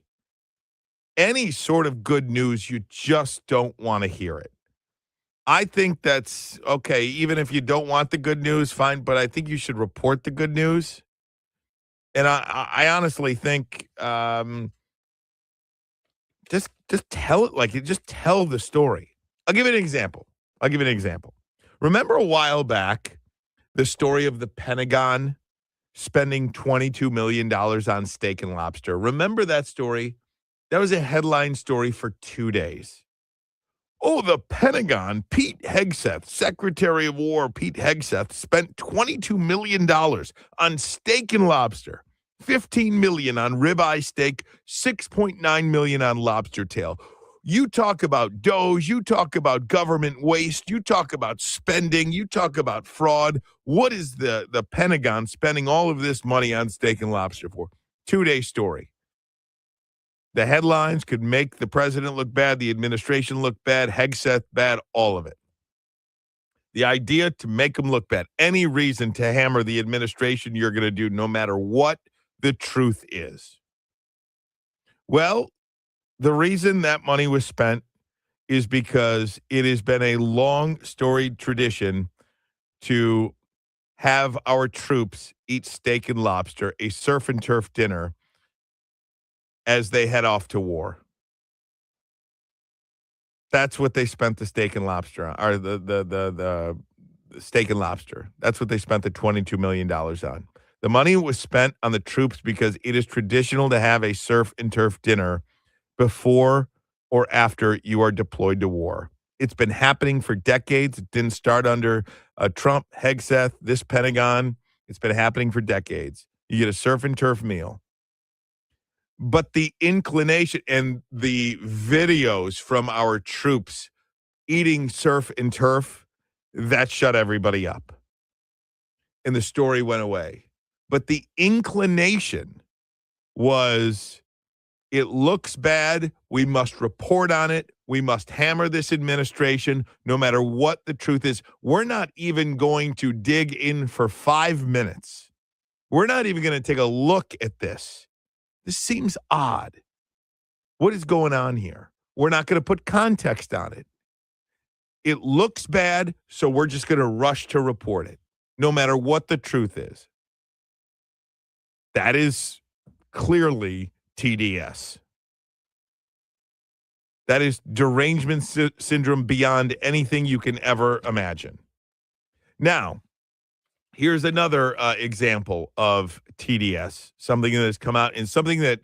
Any sort of good news, you just don't want to hear it. I think that's okay. Even if you don't want the good news, fine, but I think you should report the good news. And I honestly think just tell it like it. Just tell the story. I'll give you an example. Remember a while back, the story of the Pentagon spending $22 million on steak and lobster. Remember that story? That was a headline story for 2 days. Oh, the Pentagon, Pete Hegseth, Secretary of War Pete Hegseth, spent $22 million on steak and lobster, $15 million on ribeye steak, $6.9 million on lobster tail. You talk about Doge, you talk about government waste, you talk about spending, you talk about fraud. What is the Pentagon spending all of this money on steak and lobster for? 2-day story. The headlines could make the president look bad, the administration look bad, Hegseth bad, all of it. The idea to make them look bad, any reason to hammer the administration you're going to do no matter what the truth is. Well, the reason that money was spent is because it has been a long storied tradition to have our troops eat steak and lobster, a surf and turf dinner, as they head off to war. That's what they spent the steak and lobster on, or the steak and lobster. That's what they spent the $22 million on. The money was spent on the troops because it is traditional to have a surf and turf dinner before or after you are deployed to war. It's been happening for decades. It didn't start under Trump, Hegseth, this Pentagon. It's been happening for decades. You get a surf and turf meal. But the inclination and the videos from our troops eating surf and turf, that shut everybody up. And the story went away. But the inclination was, it looks bad. We must report on it. We must hammer this administration no matter what the truth is. We're not even going to dig in for 5 minutes. We're not even going to take a look at this. This seems odd. What is going on here? We're not going to put context on it. It looks bad, so we're just going to rush to report it, no matter what the truth is. That is clearly TDS. That is derangement syndrome beyond anything you can ever imagine. Now, here's another example of TDS, something that has come out and something that,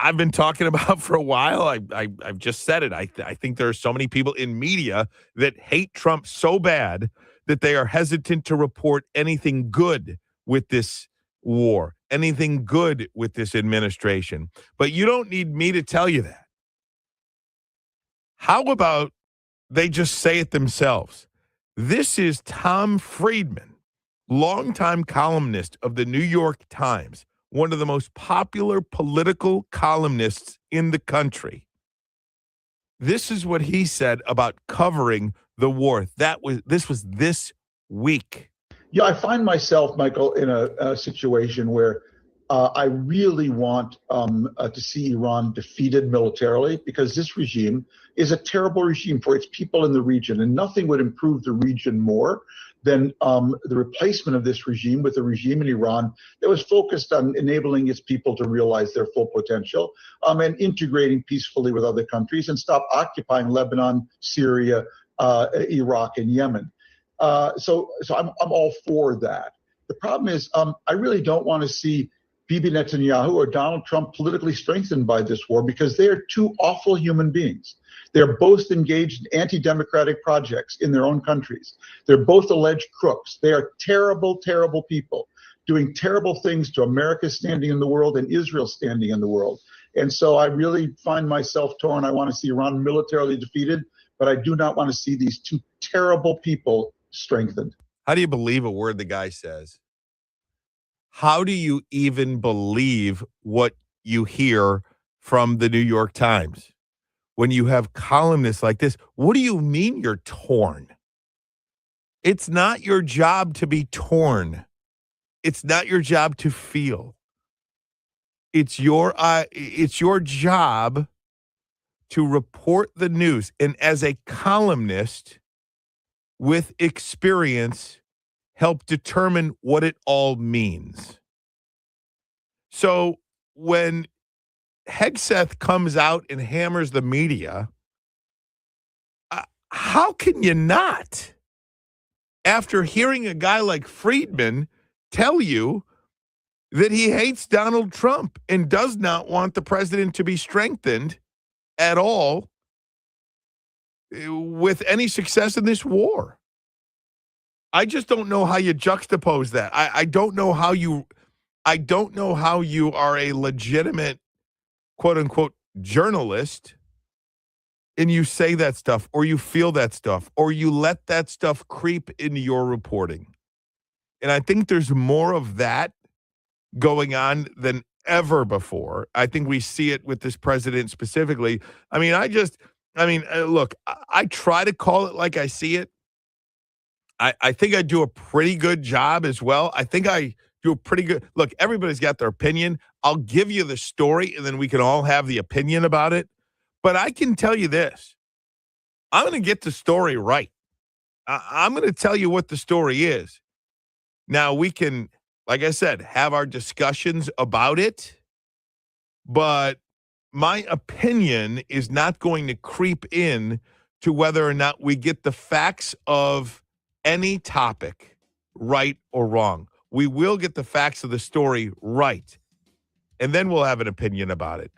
I've been talking about for a while. I've just said it. I think there are so many people in media that hate Trump so bad that they are hesitant to report anything good with this war, anything good with this administration. But you don't need me to tell you that. How about they just say it themselves? This is Tom Friedman, longtime columnist of the New York Times, one of the most popular political columnists in the country. This is what he said about covering the war. This was this week. Yeah, I find myself, Michael, in a situation where I really want to see Iran defeated militarily, because this regime is a terrible regime for its people in the region, and nothing would improve the region more than the replacement of this regime with a regime in Iran that was focused on enabling its people to realize their full potential and integrating peacefully with other countries and stop occupying Lebanon, Syria, Iraq, and Yemen. So I'm all for that. The problem is I really don't want to see Bibi Netanyahu or Donald Trump politically strengthened by this war, because they are two awful human beings. They're both engaged in anti-democratic projects in their own countries. They're both alleged crooks. They are terrible, terrible people doing terrible things to America's standing in the world and Israel's standing in the world. And so I really find myself torn. I want to see Iran militarily defeated, but I do not want to see these two terrible people strengthened. How do you believe a word the guy says? How do you even believe what you hear from the New York Times when you have columnists like this? What do you mean you're torn? It's not your job to be torn. It's not your job to feel. It's your job to report the news. And as a columnist with experience, help determine what it all means. So when Hegseth comes out and hammers the media, how can you not? After hearing a guy like Friedman tell you that he hates Donald Trump and does not want the president to be strengthened at all with any success in this war. I just don't know how you juxtapose that. I don't know how you are a legitimate, quote unquote, journalist and you say that stuff, or you feel that stuff, or you let that stuff creep into your reporting. And I think there's more of that going on than ever before. I think we see it with this president specifically. Look, I try to call it like I see it. I think I do a pretty good job as well. I think I do a pretty good. Look, everybody's got their opinion. I'll give you the story, and then we can all have the opinion about it. But I can tell you this. I'm going to get the story right. I'm going to tell you what the story is. Now, we can, like I said, have our discussions about it. But my opinion is not going to creep in to whether or not we get the facts of any topic right or wrong. We will get the facts of the story right, and then we'll have an opinion about it.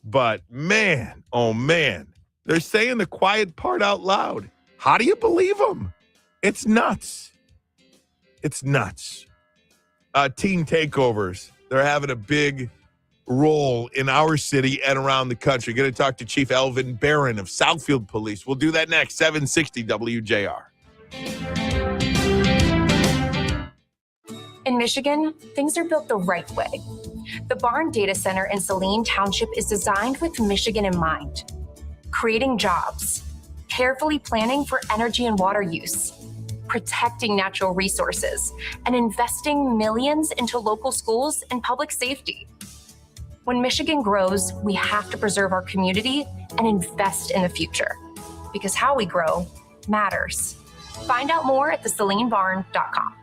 But man, oh man, they're saying the quiet part out loud. How do you believe them? It's nuts. It's nuts. Teen takeovers, they're having a big role in our city and around the country. Going to talk to Chief Elvin Barron of Southfield Police. We'll do that next. 760 WJR. In Michigan, things are built the right way. The Barron Data Center in Saline Township is designed with Michigan in mind, creating jobs, carefully planning for energy and water use, protecting natural resources, and investing millions into local schools and public safety. When Michigan grows, we have to preserve our community and invest in the future, because how we grow strength matters. Find out more at theselenebarn.com.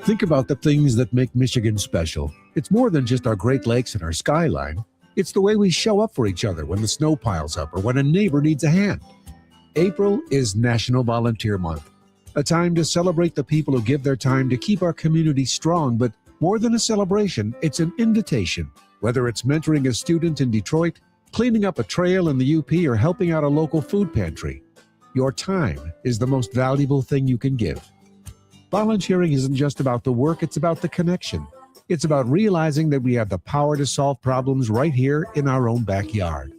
Think about the things that make Michigan special. It's more than just our Great Lakes and our skyline. It's the way we show up for each other when the snow piles up or when a neighbor needs a hand. April is National Volunteer Month, a time to celebrate the people who give their time to keep our community strong. But more than a celebration, it's an invitation. Whether it's mentoring a student in Detroit, cleaning up a trail in the UP, or helping out a local food pantry, your time is the most valuable thing you can give. Volunteering isn't just about the work, it's about the connection. It's about realizing that we have the power to solve problems right here in our own backyard.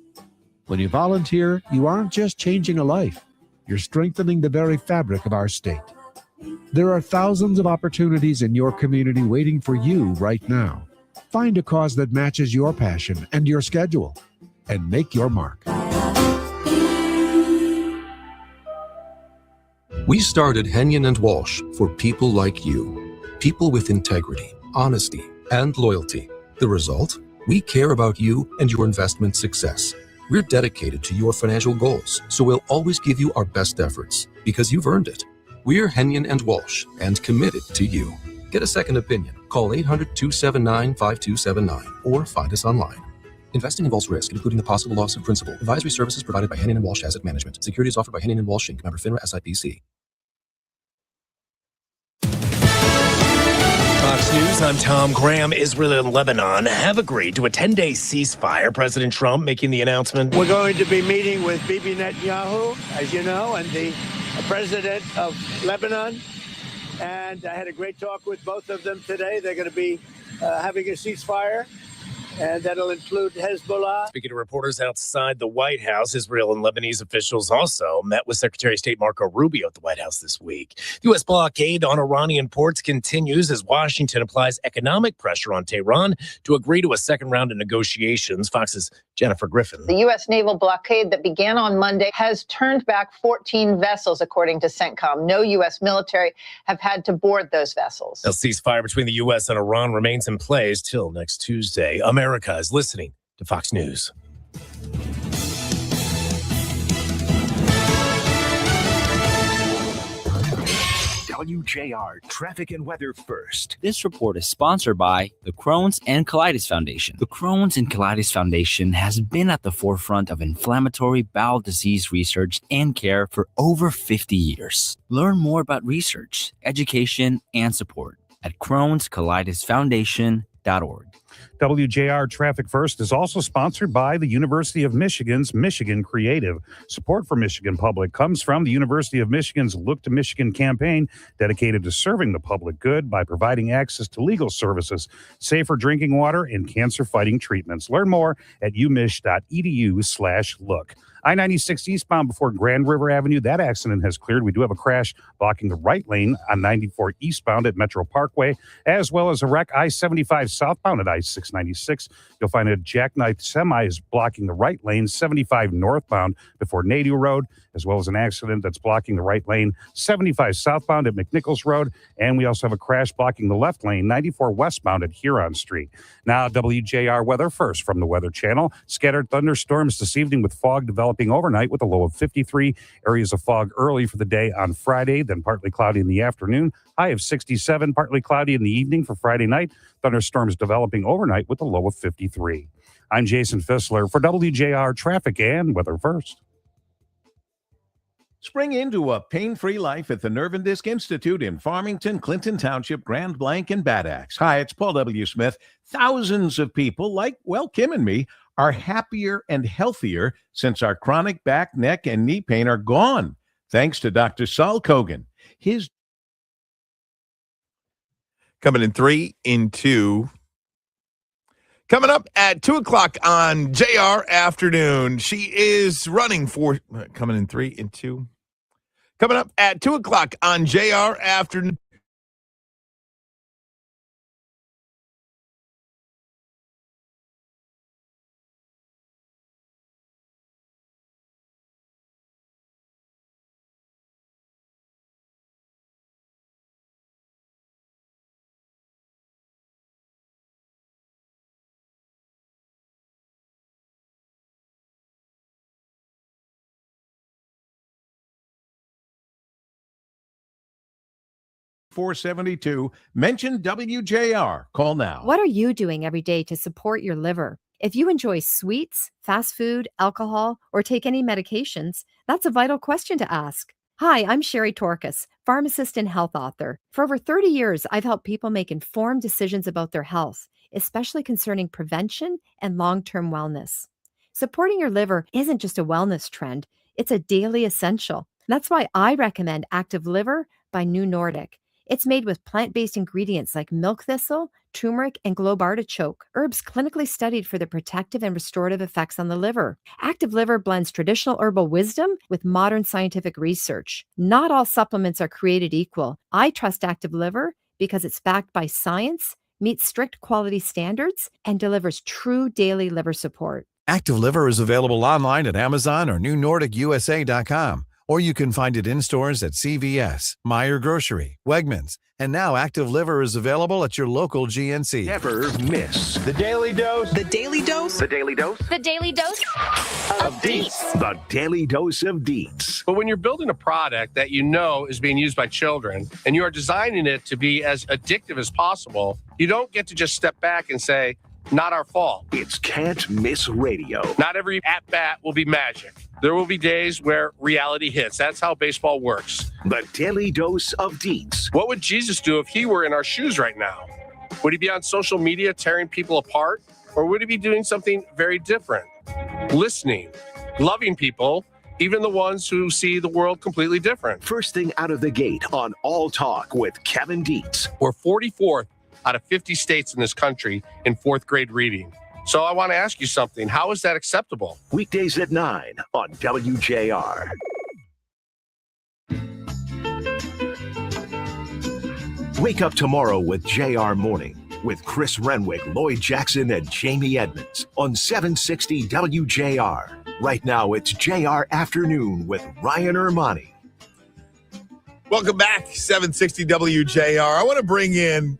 When you volunteer, you aren't just changing a life, you're strengthening the very fabric of our state. There are thousands of opportunities in your community waiting for you right now. Find a cause that matches your passion and your schedule, and make your mark. We started Henyon & Walsh for people like you. People with integrity, honesty, and loyalty. The result? We care about you and your investment success. We're dedicated to your financial goals, so we'll always give you our best efforts, because you've earned it. We're Henyon & Walsh, and committed to you. Get a second opinion. Call 800-279-5279 or find us online. Investing involves risk, including the possible loss of principal. Advisory services provided by Henyon & Walsh Asset Management. Securities offered by Henyon & Walsh Inc. Member FINRA SIPC. Fox News, I'm Tom Graham. Israel and Lebanon have agreed to a 10-day ceasefire. President Trump making the announcement. We're going to be meeting with Bibi Netanyahu, as you know, and the president of Lebanon. And I had a great talk with both of them today. They're going to be having a ceasefire, and that'll include Hezbollah. Speaking to reporters outside the White House, Israel and Lebanese officials also met with Secretary of State Marco Rubio at the White House this week. The U.S. blockade on Iranian ports continues as Washington applies economic pressure on Tehran to agree to a second round of negotiations. Fox's Jennifer Griffin. The U.S. naval blockade that began on Monday has turned back 14 vessels, according to CENTCOM. No U.S. military have had to board those vessels. The ceasefire between the U.S. and Iran remains in place till next Tuesday. America is listening to Fox News. WJR Traffic and Weather First. This report is sponsored by the Crohn's and Colitis Foundation. The Crohn's and Colitis Foundation has been at the forefront of inflammatory bowel disease research and care for over 50 years. Learn more about research, education, and support at Crohn'sColitisFoundation.org. WJR Traffic First is also sponsored by the University of Michigan's Michigan Creative. Support for Michigan Public comes from the University of Michigan's Look to Michigan campaign, dedicated to serving the public good by providing access to legal services, safer drinking water, and cancer-fighting treatments. Learn more at umich.edu/look. I-96 eastbound before Grand River Avenue, that accident has cleared. We do have a crash blocking the right lane on 94 eastbound at Metro Parkway, as well as a wreck I-75 southbound at I-696. You'll find a jackknife semi is blocking the right lane, 75 northbound before Nadu Road, as well as an accident that's blocking the right lane, 75 southbound at McNichols Road. And we also have a crash blocking the left lane, 94 westbound at Huron Street. Now, WJR weather first from the Weather Channel. Scattered thunderstorms this evening with fog developing overnight with a low of 53. Areas of fog early for the day on Friday, then partly cloudy in the afternoon. High of 67, partly cloudy in the evening for Friday night. Thunderstorms developing overnight with a low of 53. I'm Jason Fissler for WJR Traffic and Weather First. Spring into a pain-free life at the Nerve and Disc Institute in Farmington, Clinton Township, Grand Blanc, and Bad Axe. Hi, it's Paul W. Smith. Thousands of people, like, well, Kim and me, are happier and healthier since our chronic back, neck, and knee pain are gone, thanks to Dr. Saul Kogan. His coming in 3 in 2. Coming up at 2 o'clock on JR Afternoon. She is running for coming in 3 in 2. Coming up at 2 o'clock on JR Afternoon. 8472. Mention WJR. Call now. What are you doing every day to support your liver? If you enjoy sweets, fast food, alcohol, or take any medications, that's a vital question to ask. Hi, I'm Sherry Torkas, pharmacist and health author. For over 30 years, I've helped people make informed decisions about their health, especially concerning prevention and long-term wellness. Supporting your liver isn't just a wellness trend, it's a daily essential. That's why I recommend Active Liver by New Nordic. It's made with plant-based ingredients like milk thistle, turmeric, and globe artichoke, herbs clinically studied for their protective and restorative effects on the liver. Active Liver blends traditional herbal wisdom with modern scientific research. Not all supplements are created equal. I trust Active Liver because it's backed by science, meets strict quality standards, and delivers true daily liver support. Active Liver is available online at Amazon or newnordicusa.com. Or you can find it in stores at CVS, Meijer Grocery, Wegmans, and now Active Liver is available at your local GNC. Never miss The Daily Dose. The Daily Dose. The Daily Dose The Daily Dose of Deets. The Daily Dose of Deets. But when you're building a product that you know is being used by children and you are designing it to be as addictive as possible, you don't get to just step back and say, not our fault. It's Can't Miss Radio. Not every at-bat will be magic. There will be days where reality hits. That's how baseball works. The Daily Dose of Deets. What would Jesus do if he were in our shoes right now? Would he be on social media tearing people apart? Or would he be doing something very different? Listening, loving people, even the ones who see the world completely different. First thing out of the gate on All Talk with Kevin Deets. We're 44th out of 50 states in this country in fourth grade reading. So I want to ask you something. How is that acceptable? Weekdays at 9 on WJR. Wake up tomorrow with JR Morning with Chris Renwick, Lloyd Jackson, and Jamie Edmonds on 760 WJR. Right now, it's JR Afternoon with Ryan Ermanni. Welcome back, 760 WJR. I want to bring in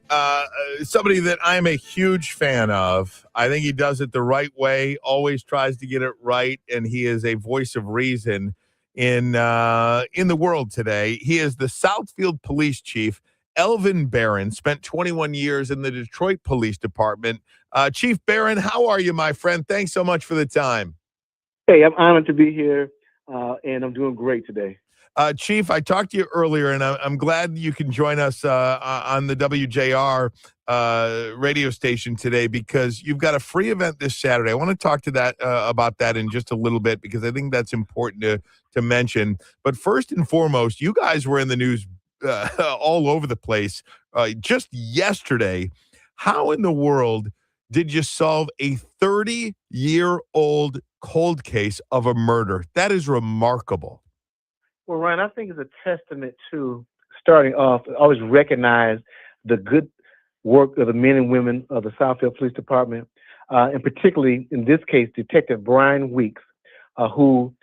somebody that I'm a huge fan of. I think he does it the right way, always tries to get it right, and he is a voice of reason in the world today. He is the Southfield Police Chief, Elvin Barron, spent 21 years in the Detroit Police Department. Chief Barron, how are you, my friend? Thanks so much for the time. Hey, I'm honored to be here, and I'm doing great today. Chief, I talked to you earlier, and I'm glad you can join us on the WJR radio station today because you've got a free event this Saturday. I want to talk to that about that in just a little bit because I think that's important to mention. But first and foremost, you guys were in the news all over the place just yesterday. How in the world did you solve a 30-year-old cold case of a murder? That is remarkable. Well, Ryan, I think it's a testament to starting off, always recognize the good work of the men and women of the Southfield Police Department, and particularly in this case, Detective Brian Weeks, who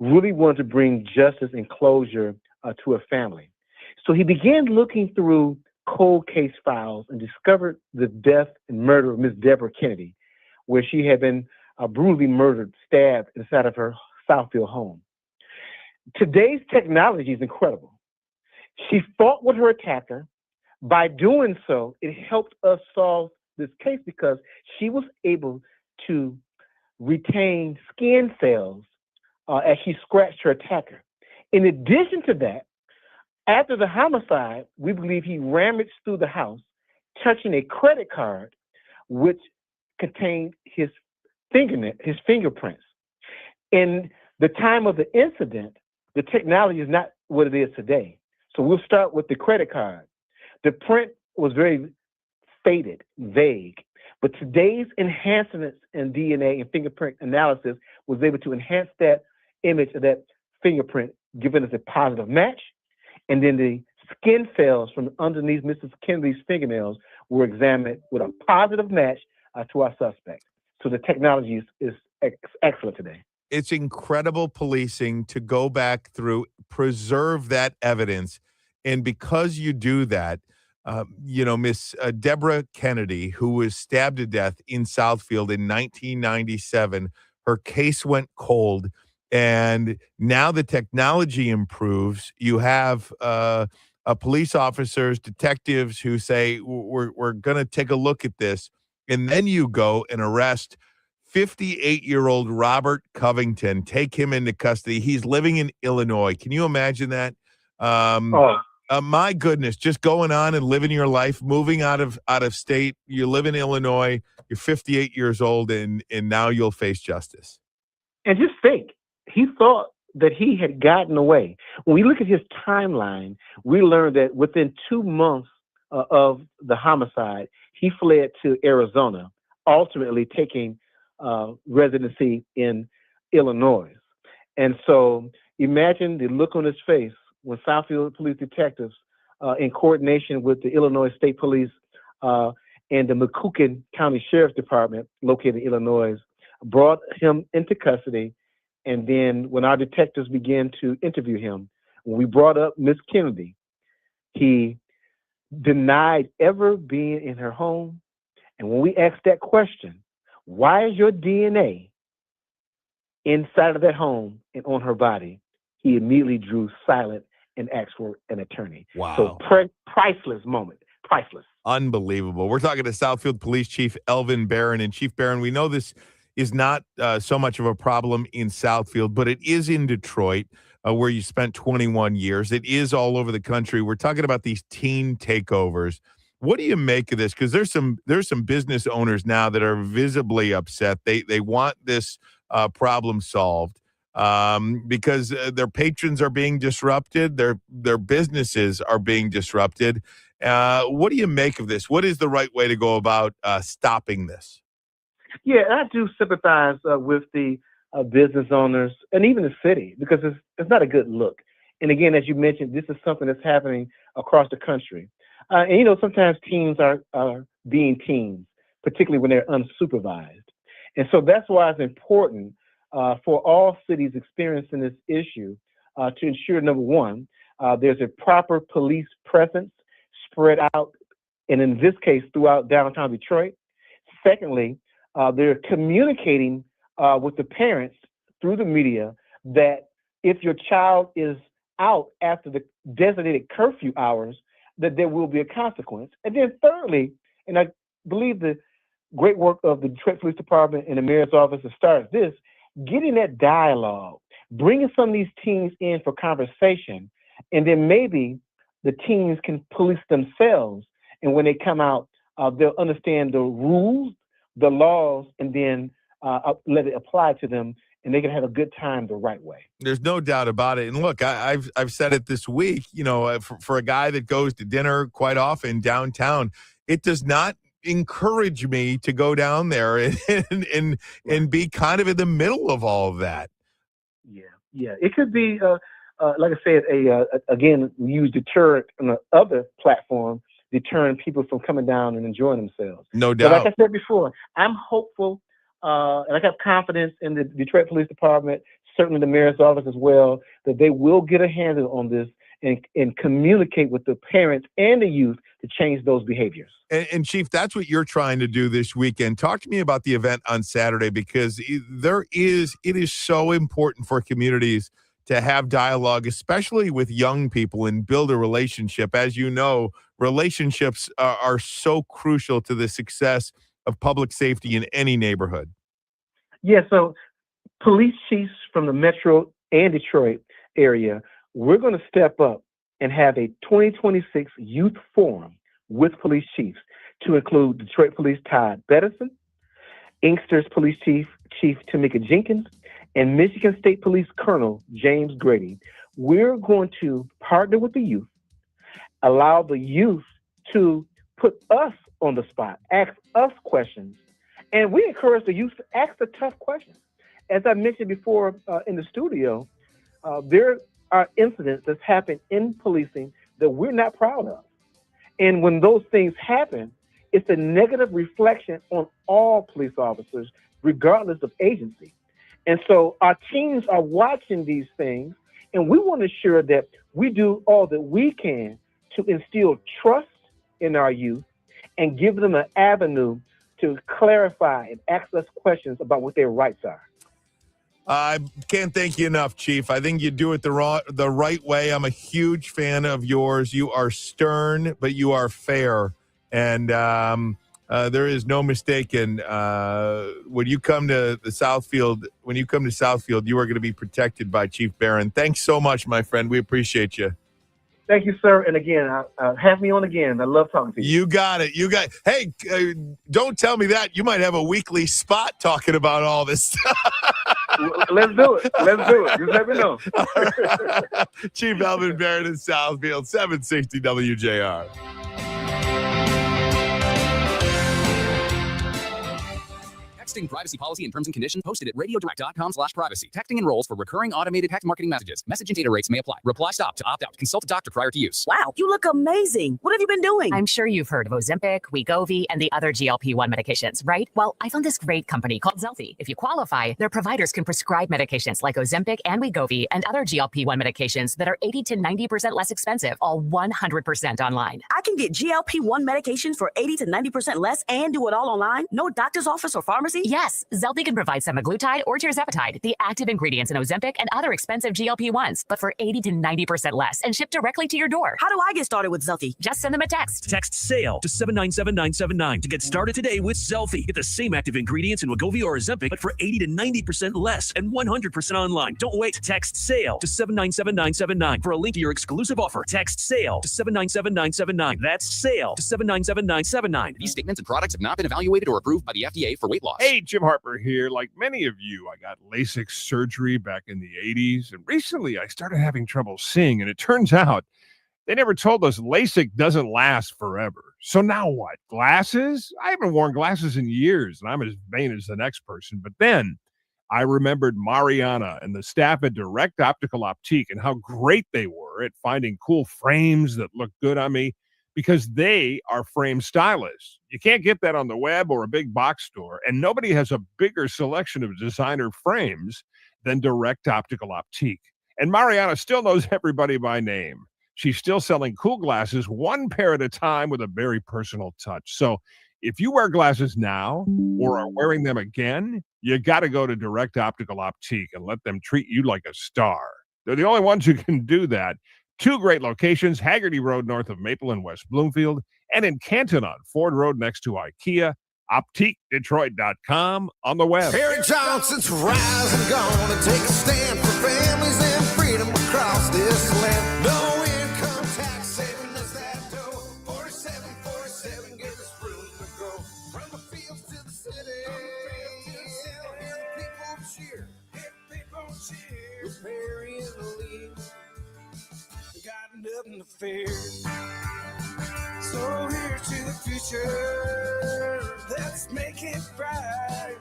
really wanted to bring justice and closure to a family. So he began looking through cold case files and discovered the death and murder of Miss Deborah Kennedy, where she had been brutally murdered, stabbed inside of her Southfield home. Today's technology is incredible. She fought with her attacker. By doing so, it helped us solve this case because she was able to retain skin cells as she scratched her attacker. In addition to that, after the homicide, we believe he rummaged through the house, touching a credit card which contained his fingerprints. In the time of the incident, the technology is not what it is today. So we'll start with the credit card. The print was very faded, vague, but today's enhancements in DNA and fingerprint analysis was able to enhance that image of that fingerprint, giving us a positive match. And then the skin cells from underneath Mrs. Kennedy's fingernails were examined with a positive match to our suspect. So the technology is excellent today. It's incredible policing to go back through, preserve that evidence. And because you do that, Miss Deborah Kennedy, who was stabbed to death in Southfield in 1997, her case went cold. And now the technology improves. You have police officers, detectives who say, we're going to take a look at this. And then you go and arrest 58-year-old Robert Covington, take him into custody. He's living in Illinois. Can you imagine that? My goodness, just going on and living your life, moving out of state. You live in Illinois. You're 58 years old, and now you'll face justice. And just think, he thought that he had gotten away. When we look at his timeline, we learned that within 2 months of the homicide, he fled to Arizona, ultimately taking residency in Illinois. And so imagine the look on his face when Southfield police detectives, in coordination with the Illinois State Police and the Macoupin County Sheriff's Department, located in Illinois, brought him into custody. And then when our detectives began to interview him, when we brought up Miss Kennedy, he denied ever being in her home. And when we asked that question, why is your DNA inside of that home and on her body, he immediately drew silent and asked for an attorney. Wow. So priceless moment. Priceless. Unbelievable. We're talking to Southfield Police Chief Elvin Barron. And Chief Barron, we know this is not so much of a problem in Southfield, but it is in Detroit, where you spent 21 years. It is all over the country. We're talking about these teen takeovers. What do you make of this? Because there's some business owners now that are visibly upset. They want this problem solved because their patrons are being disrupted. Their businesses are being disrupted. What do you make of this? What is the right way to go about stopping this? Yeah, I do sympathize with the business owners and even the city, because it's not a good look. And again, as you mentioned, this is something that's happening across the country. And sometimes teens are being teens, particularly when they're unsupervised. And so that's why it's important for all cities experiencing this issue to ensure, number one, there's a proper police presence spread out, and in this case, throughout downtown Detroit. Secondly, they're communicating with the parents through the media that if your child is out after the designated curfew hours, that there will be a consequence. And then thirdly, and I believe the great work of the Detroit Police Department and the mayor's office as far as this, getting that dialogue, bringing some of these teens in for conversation, and then maybe the teens can police themselves. And when they come out, they'll understand the rules, the laws, and then let it apply to them, and they can have a good time the right way. There's no doubt about it. And look, I've said it this week, for a guy that goes to dinner quite often downtown, it does not encourage me to go down there and be kind of in the middle of all of that. Yeah. It could be, like I said, again, we use deterrent on the other platform, deterring people from coming down and enjoying themselves. No doubt. But like I said before, I'm hopeful, and I have confidence in the Detroit Police Department, certainly the mayor's office as well, that they will get a handle on this and communicate with the parents and the youth to change those behaviors. And Chief, that's what you're trying to do this weekend. Talk to me about the event on Saturday, because it is so important for communities to have dialogue, especially with young people, and build a relationship. As you know, relationships are so crucial to the success of public safety in any neighborhood. Yeah, so police chiefs from the Metro and Detroit area, we're going to step up and have a 2026 youth forum with police chiefs to include Detroit Police Todd Bettison, Inkster's Police Chief Tamika Jenkins, and Michigan State Police Colonel James Grady. We're going to partner with the youth, allow the youth to put us on the spot, ask us questions, and we encourage the youth to ask the tough questions. As I mentioned before in the studio, there are incidents that's happened in policing that we're not proud of. And when those things happen, it's a negative reflection on all police officers, regardless of agency. And so our teams are watching these things, and we want to ensure that we do all that we can to instill trust in our youth and give them an avenue to clarify and ask us questions about what their rights are. I can't thank you enough, Chief. I think you do it the right way. I'm a huge fan of yours. You are stern, but you are fair. And there is no mistaking. When you come to the Southfield, you are going to be protected by Chief Barron. Thanks so much, my friend. We appreciate you. Thank you, sir. And again, have me on again. I love talking to you. You got it. Hey, don't tell me that. You might have a weekly spot talking about all this stuff. Let's do it. Just let me know. Chief Elvin Barron in Southfield, 760 WJR. Texting privacy policy and terms and conditions posted at radiodirect.com/privacy. Texting enrolls for recurring automated text marketing messages. Message and data rates may apply. Reply stop to opt out. Consult a doctor prior to use. Wow, you look amazing. What have you been doing? I'm sure you've heard of Ozempic, Wegovy, and the other GLP-1 medications, right? Well, I found this great company called Zelfie. If you qualify, their providers can prescribe medications like Ozempic and Wegovy and other GLP-1 medications that are 80 to 90% less expensive, all 100% online. I can get GLP-1 medications for 80 to 90% less and do it all online? No doctor's office or pharmacy? Yes, Zelfie can provide semaglutide or tirzepatide, the active ingredients in Ozempic and other expensive GLP-1s, but for 80 to 90% less and shipped directly to your door. How do I get started with Zelfie? Just send them a text. Text SALE to 797-979 to get started today with Zelfie. Get the same active ingredients in Wegovy or Ozempic, but for 80 to 90% less and 100% online. Don't wait. Text SALE to 797-979 for a link to your exclusive offer. Text SALE to 797-979. That's SALE to 797-979. These statements and products have not been evaluated or approved by the FDA for weight loss. Hey, Jim Harper here. Like many of you, I got LASIK surgery back in the 80s, and recently I started having trouble seeing, and it turns out they never told us LASIK doesn't last forever. So now what? Glasses? I haven't worn glasses in years, and I'm as vain as the next person. But then I remembered Mariana and the staff at Direct Optical Optique and how great they were at finding cool frames that look good on me, because they are frame stylists. You can't get that on the web or a big box store, and nobody has a bigger selection of designer frames than Direct Optical Optique. And Mariana still knows everybody by name. She's still selling cool glasses one pair at a time with a very personal touch. So if you wear glasses now or are wearing them again, you got to go to Direct Optical Optique and let them treat you like a star. They're the only ones who can do that. 2 great locations, Haggerty Road north of Maple and West Bloomfield, and in Canton on Ford Road next to IKEA. OptiqueDetroit.com on the web. Harry Johnson's rising, gonna take a stand for families and freedom across this land. No income tax saving us that dough. 4747 gives us room to grow. From the fields to the city. People cheer. People cheer. With Perry in the lead. Got nothing to fear. So here's to the future. Let's make it bright.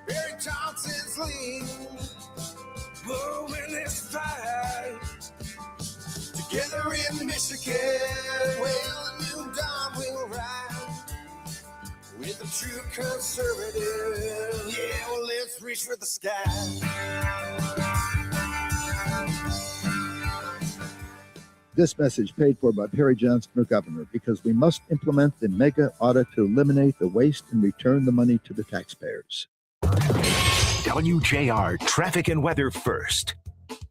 Barry Johnson's lead, blowing this fight. Together in Michigan, well, a new dawn will rise. With a true conservative, yeah, well, let's reach for the sky. This message paid for by Perry Johnson, our governor, because we must implement the mega audit to eliminate the waste and return the money to the taxpayers. WJR Traffic and Weather First.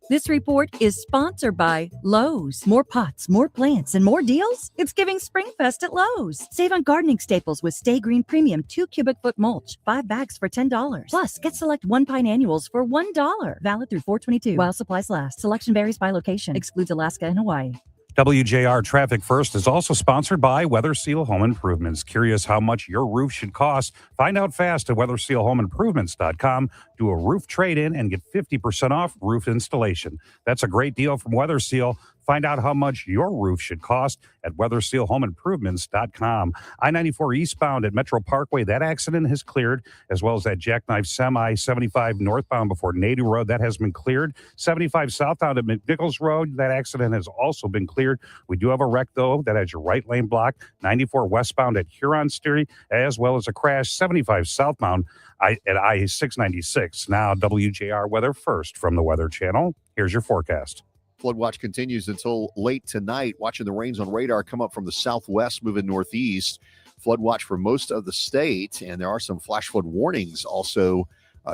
This report is sponsored by Lowe's. More pots, more plants, and more deals? It's giving Springfest at Lowe's. Save on gardening staples with Stay Green Premium 2 cubic foot mulch, 5 bags for $10. Plus, get select One Pine Annuals for $1. Valid through 4/22 while supplies last. Selection varies by location. Excludes Alaska and Hawaii. WJR Traffic First is also sponsored by Weather Seal Home Improvements. Curious how much your roof should cost? Find out fast at WeatherSealHomeImprovements.com. Do a roof trade-in and get 50% off roof installation. That's a great deal from Weather Seal. Find out how much your roof should cost at WeatherSealHomeImprovements.com. I-94 eastbound at Metro Parkway, that accident has cleared, as well as that jackknife semi 75 northbound before Nadu Road, that has been cleared. 75 southbound at McNichols Road, that accident has also been cleared. We do have a wreck, though, that has your right lane blocked. 94 westbound at Huron Steery, as well as a crash 75 southbound at I-696. Now, WJR Weather First from the Weather Channel. Here's your forecast. Flood watch continues until late tonight. Watching the rains on radar come up from the southwest, moving northeast. Flood watch for most of the state, and there are some flash flood warnings also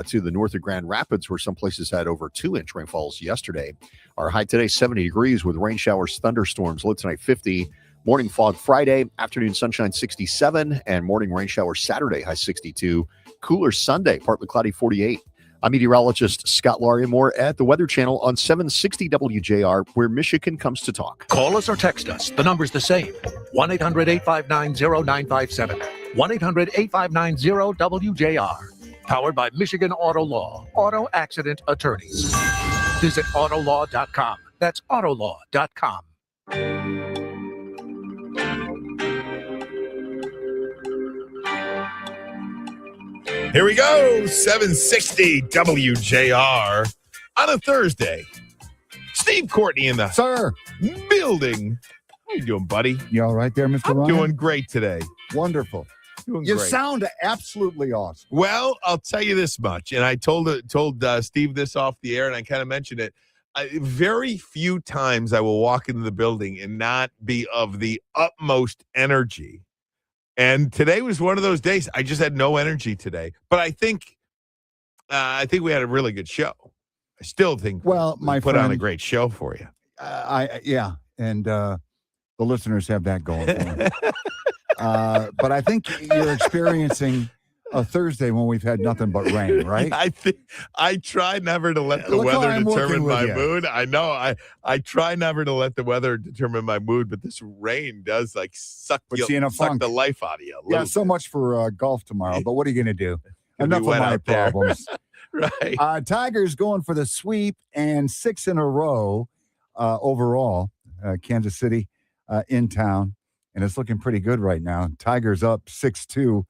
to the north of Grand Rapids, where some places had over 2-inch rainfalls yesterday. Our high today, 70 degrees with rain showers, thunderstorms. Low tonight, 50. Morning fog Friday, afternoon sunshine 67, and morning rain showers Saturday, high 62. Cooler Sunday, partly cloudy 48. I'm meteorologist Scott Larimore at the Weather Channel on 760 WJR, where Michigan comes to talk. Call us or text us. The number's the same. 1-800-859-0957. 1-800-859-0WJR. Powered by Michigan Auto Law. Auto Accident Attorneys. Visit autolaw.com. That's autolaw.com. Here we go, 760 WJR on a Thursday. Steve Courtney in the building. How you doing, buddy? You all right there, Mr. I'm Ryan? doing great today. Wonderful. Doing You great. sound absolutely awesome. Well, I'll tell you this much, and I told Steve this off the air, and I kind of mentioned it. Very few times I will walk into the building and not be of the utmost energy. And today was one of those days. I just had no energy today. But I think we had a really good show. I still think we put on a great show for you. And the listeners have that going for them. But I think you're experiencing a Thursday when we've had nothing but rain, right? I try never to let the weather determine my mood. I know I try never to let the weather determine my mood, but this rain does suck the life out of you. Yeah, so much for golf tomorrow. But what are you going to do? Enough of my problems. Right. Tigers going for the sweep and 6 in a row overall. Kansas City in town, and it's looking pretty good right now. Tigers up 6-2.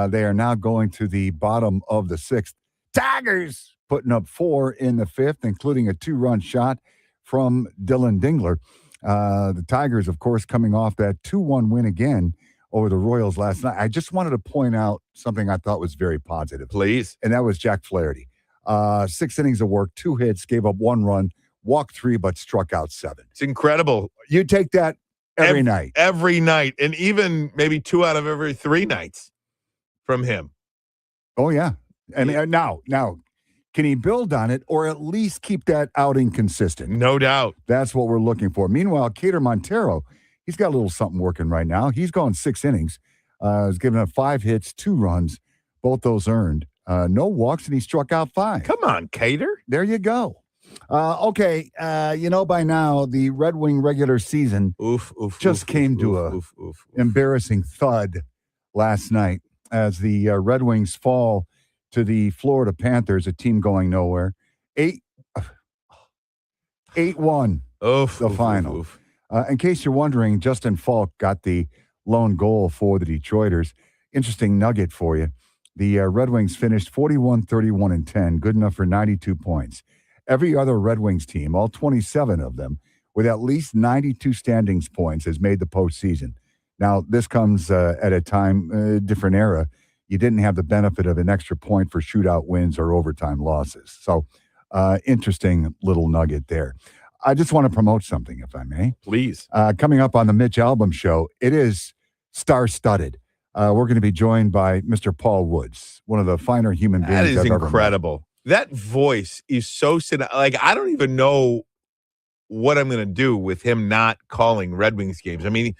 They are now going to the bottom of the 6th. Tigers putting up 4 in the 5th, including a 2-run shot from Dylan Dingler. The Tigers, of course, coming off that 2-1 win again over the Royals last night. I just wanted to point out something I thought was very positive. Please. And that was Jack Flaherty. 6 innings of work, 2 hits, gave up 1 run, walked 3, but struck out 7. It's incredible. You take that every night. Every night, and even maybe 2 out of every 3 nights from him. Oh, yeah. I mean, now, can he build on it or at least keep that outing consistent? No doubt. That's what we're looking for. Meanwhile, Cater Montero, he's got a little something working right now. He's gone 6 innings. He's given up 5 hits, 2 runs, both those earned. No walks, and he struck out 5. Come on, Cater. There you go. Okay, by now, the Red Wing regular season came to an embarrassing thud last night as the Red Wings fall to the Florida Panthers, a team going nowhere. 8-1, the final. In case you're wondering, Justin Falk got the lone goal for the Detroiters. Interesting nugget for you. The Red Wings finished 41-31-10, good enough for 92 points. Every other Red Wings team, all 27 of them, with at least 92 standings points, has made the postseason. Now, this comes at a time, different era. You didn't have the benefit of an extra point for shootout wins or overtime losses. So, interesting little nugget there. I just want to promote something, if I may. Please. Coming up on the Mitch Albom Show, it is star-studded. We're going to be joined by Mr. Paul Woods, one of the finer human beings That is I've ever met. incredible. That voice is so I don't even know what I'm going to do with him not calling Red Wings games. I mean,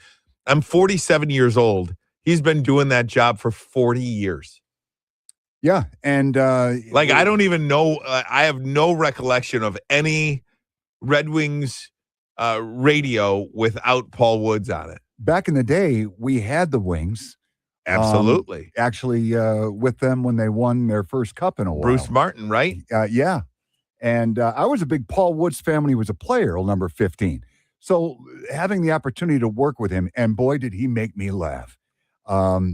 I'm 47 years old. He's been doing that job for 40 years. Yeah, and I don't even know. I have no recollection of any Red Wings radio without Paul Woods on it. Back in the day, we had the Wings. Absolutely. Actually, with them when they won their first cup in a while. Bruce Martin, right? Yeah. And I was a big Paul Woods fan when he was a player, number 15. So having the opportunity to work with him, and boy, did he make me laugh.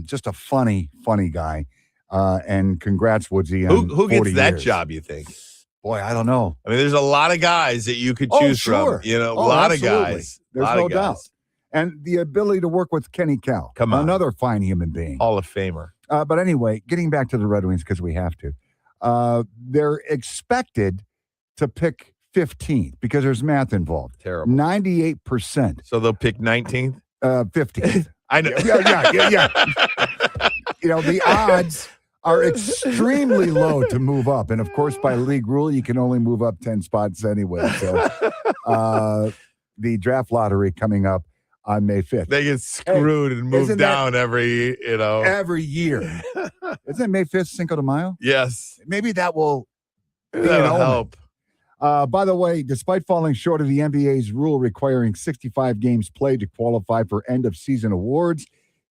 Just a funny guy. And congrats, Woodsy. Who gets that years. job, you think? Boy, I don't know. I mean, there's a lot of guys that you could choose from. You know, a lot absolutely. of guys. There's no doubt. And the ability to work with Kenny Cal. Come on. Another fine human being. Hall of Famer. But anyway, getting back to the Red Wings because we have to. They're expected to pick 15th because there's math involved. Terrible. 98%. So they'll pick 19th? 15th. I know. Yeah. The odds are extremely low to move up. And of course, by league rule, you can only move up 10 spots anyway. So the draft lottery coming up on May 5th. They get screwed and move down every year. Isn't it May 5th, Cinco de Mayo? Yes. Maybe that will That'll help. By the way, despite falling short of the NBA's rule requiring 65 games played to qualify for end-of-season awards,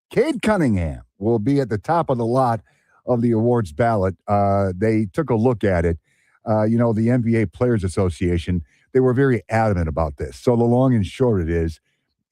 Cade Cunningham will be at the top of the lot of the awards ballot. They took a look at it. The NBA Players Association, they were very adamant about this. So the long and short it is,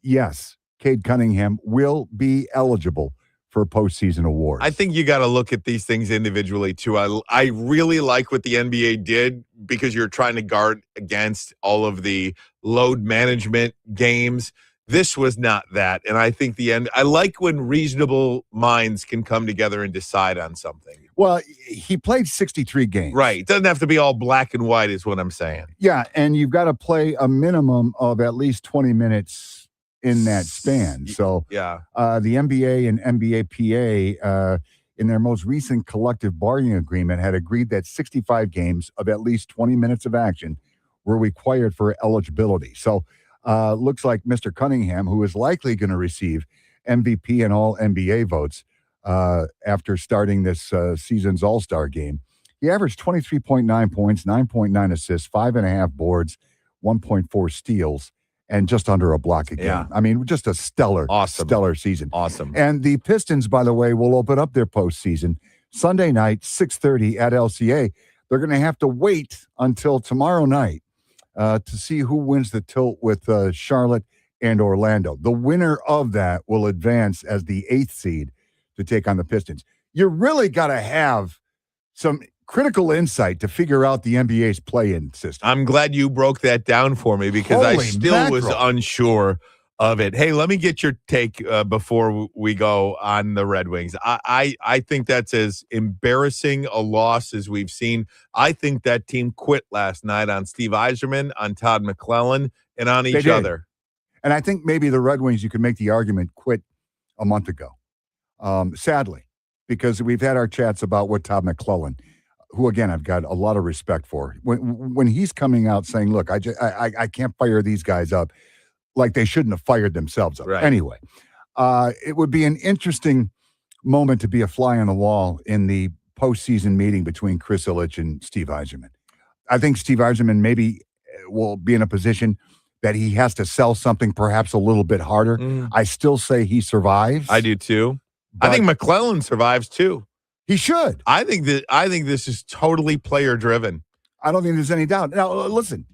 yes, Cade Cunningham will be eligible for postseason awards. I think you got to look at these things individually, too. I really like what the NBA did because you're trying to guard against all of the load management games. This was not that. And I think I like when reasonable minds can come together and decide on something. Well, he played 63 games. Right. It doesn't have to be all black and white is what I'm saying. Yeah, and you've got to play a minimum of at least 20 minutes in that span. So yeah, the NBA and NBAPA, in their most recent collective bargaining agreement, had agreed that 65 games of at least 20 minutes of action were required for eligibility. So looks like Mr. Cunningham, who is likely going to receive MVP and all NBA votes after starting this season's All-Star game. He averaged 23.9 points, 9.9 assists, 5.5 boards, 1.4 steals, and just under a block a game. Yeah. I mean, just a stellar season. Awesome. And the Pistons, by the way, will open up their postseason Sunday night, 6:30 at LCA. They're going to have to wait until tomorrow night to see who wins the tilt with Charlotte and Orlando. The winner of that will advance as the 8th seed to take on the Pistons. You really got to have some critical insight to figure out the NBA's play-in system. I'm glad you broke that down for me because I Holy still was mackerel. unsure of it. Hey, let me get your take before we go on the Red Wings. I think that's as embarrassing a loss as we've seen. I think that team quit last night on Steve Yzerman, on Todd McClellan, and on each other. And I think maybe the Red Wings, you could make the argument, quit a month ago. Sadly, because we've had our chats about what Todd McClellan, who, again, I've got a lot of respect for. When he's coming out saying, look, I can't fire these guys up, like they shouldn't have fired themselves up. Right. Anyway, it would be an interesting moment to be a fly on the wall in the postseason meeting between Chris Ilitch and Steve Yzerman. I think Steve Yzerman maybe will be in a position that he has to sell something perhaps a little bit harder. I still say he survives. I do too. I think McClellan survives too. He should. I think this is totally player driven. I don't think there's any doubt. Now, listen,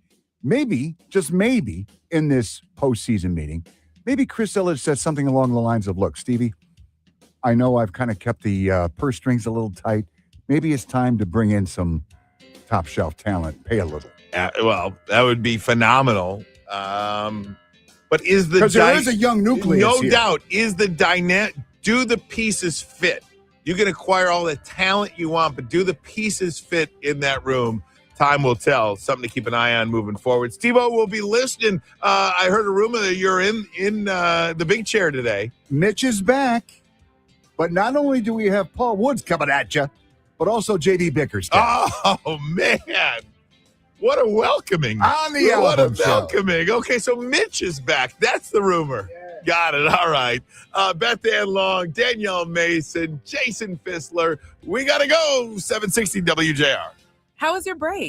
maybe, just maybe, in this postseason meeting, maybe Chris Ilitch says something along the lines of, look, Stevie, I know I've kind of kept the purse strings a little tight. Maybe it's time to bring in some top shelf talent, pay a little. Well, that would be phenomenal. But is the because there is a young nucleus no here. doubt, is the dynamic, do the pieces fit? You can acquire all the talent you want, but do the pieces fit in that room? Time will tell. Something to keep an eye on moving forward. Steve-O will be listening. I heard a rumor that you're in the big chair today. Mitch is back, but not only do we have Paul Woods coming at you, but also J.D. Bickerstaff. Oh, man. What a welcoming. On the What a Elvin show. welcoming. Okay, so Mitch is back. That's the rumor. Yeah. Got it. All right. Beth Ann Long, Danielle Mason, Jason Fissler. We got to go. 760 WJR. How was your break?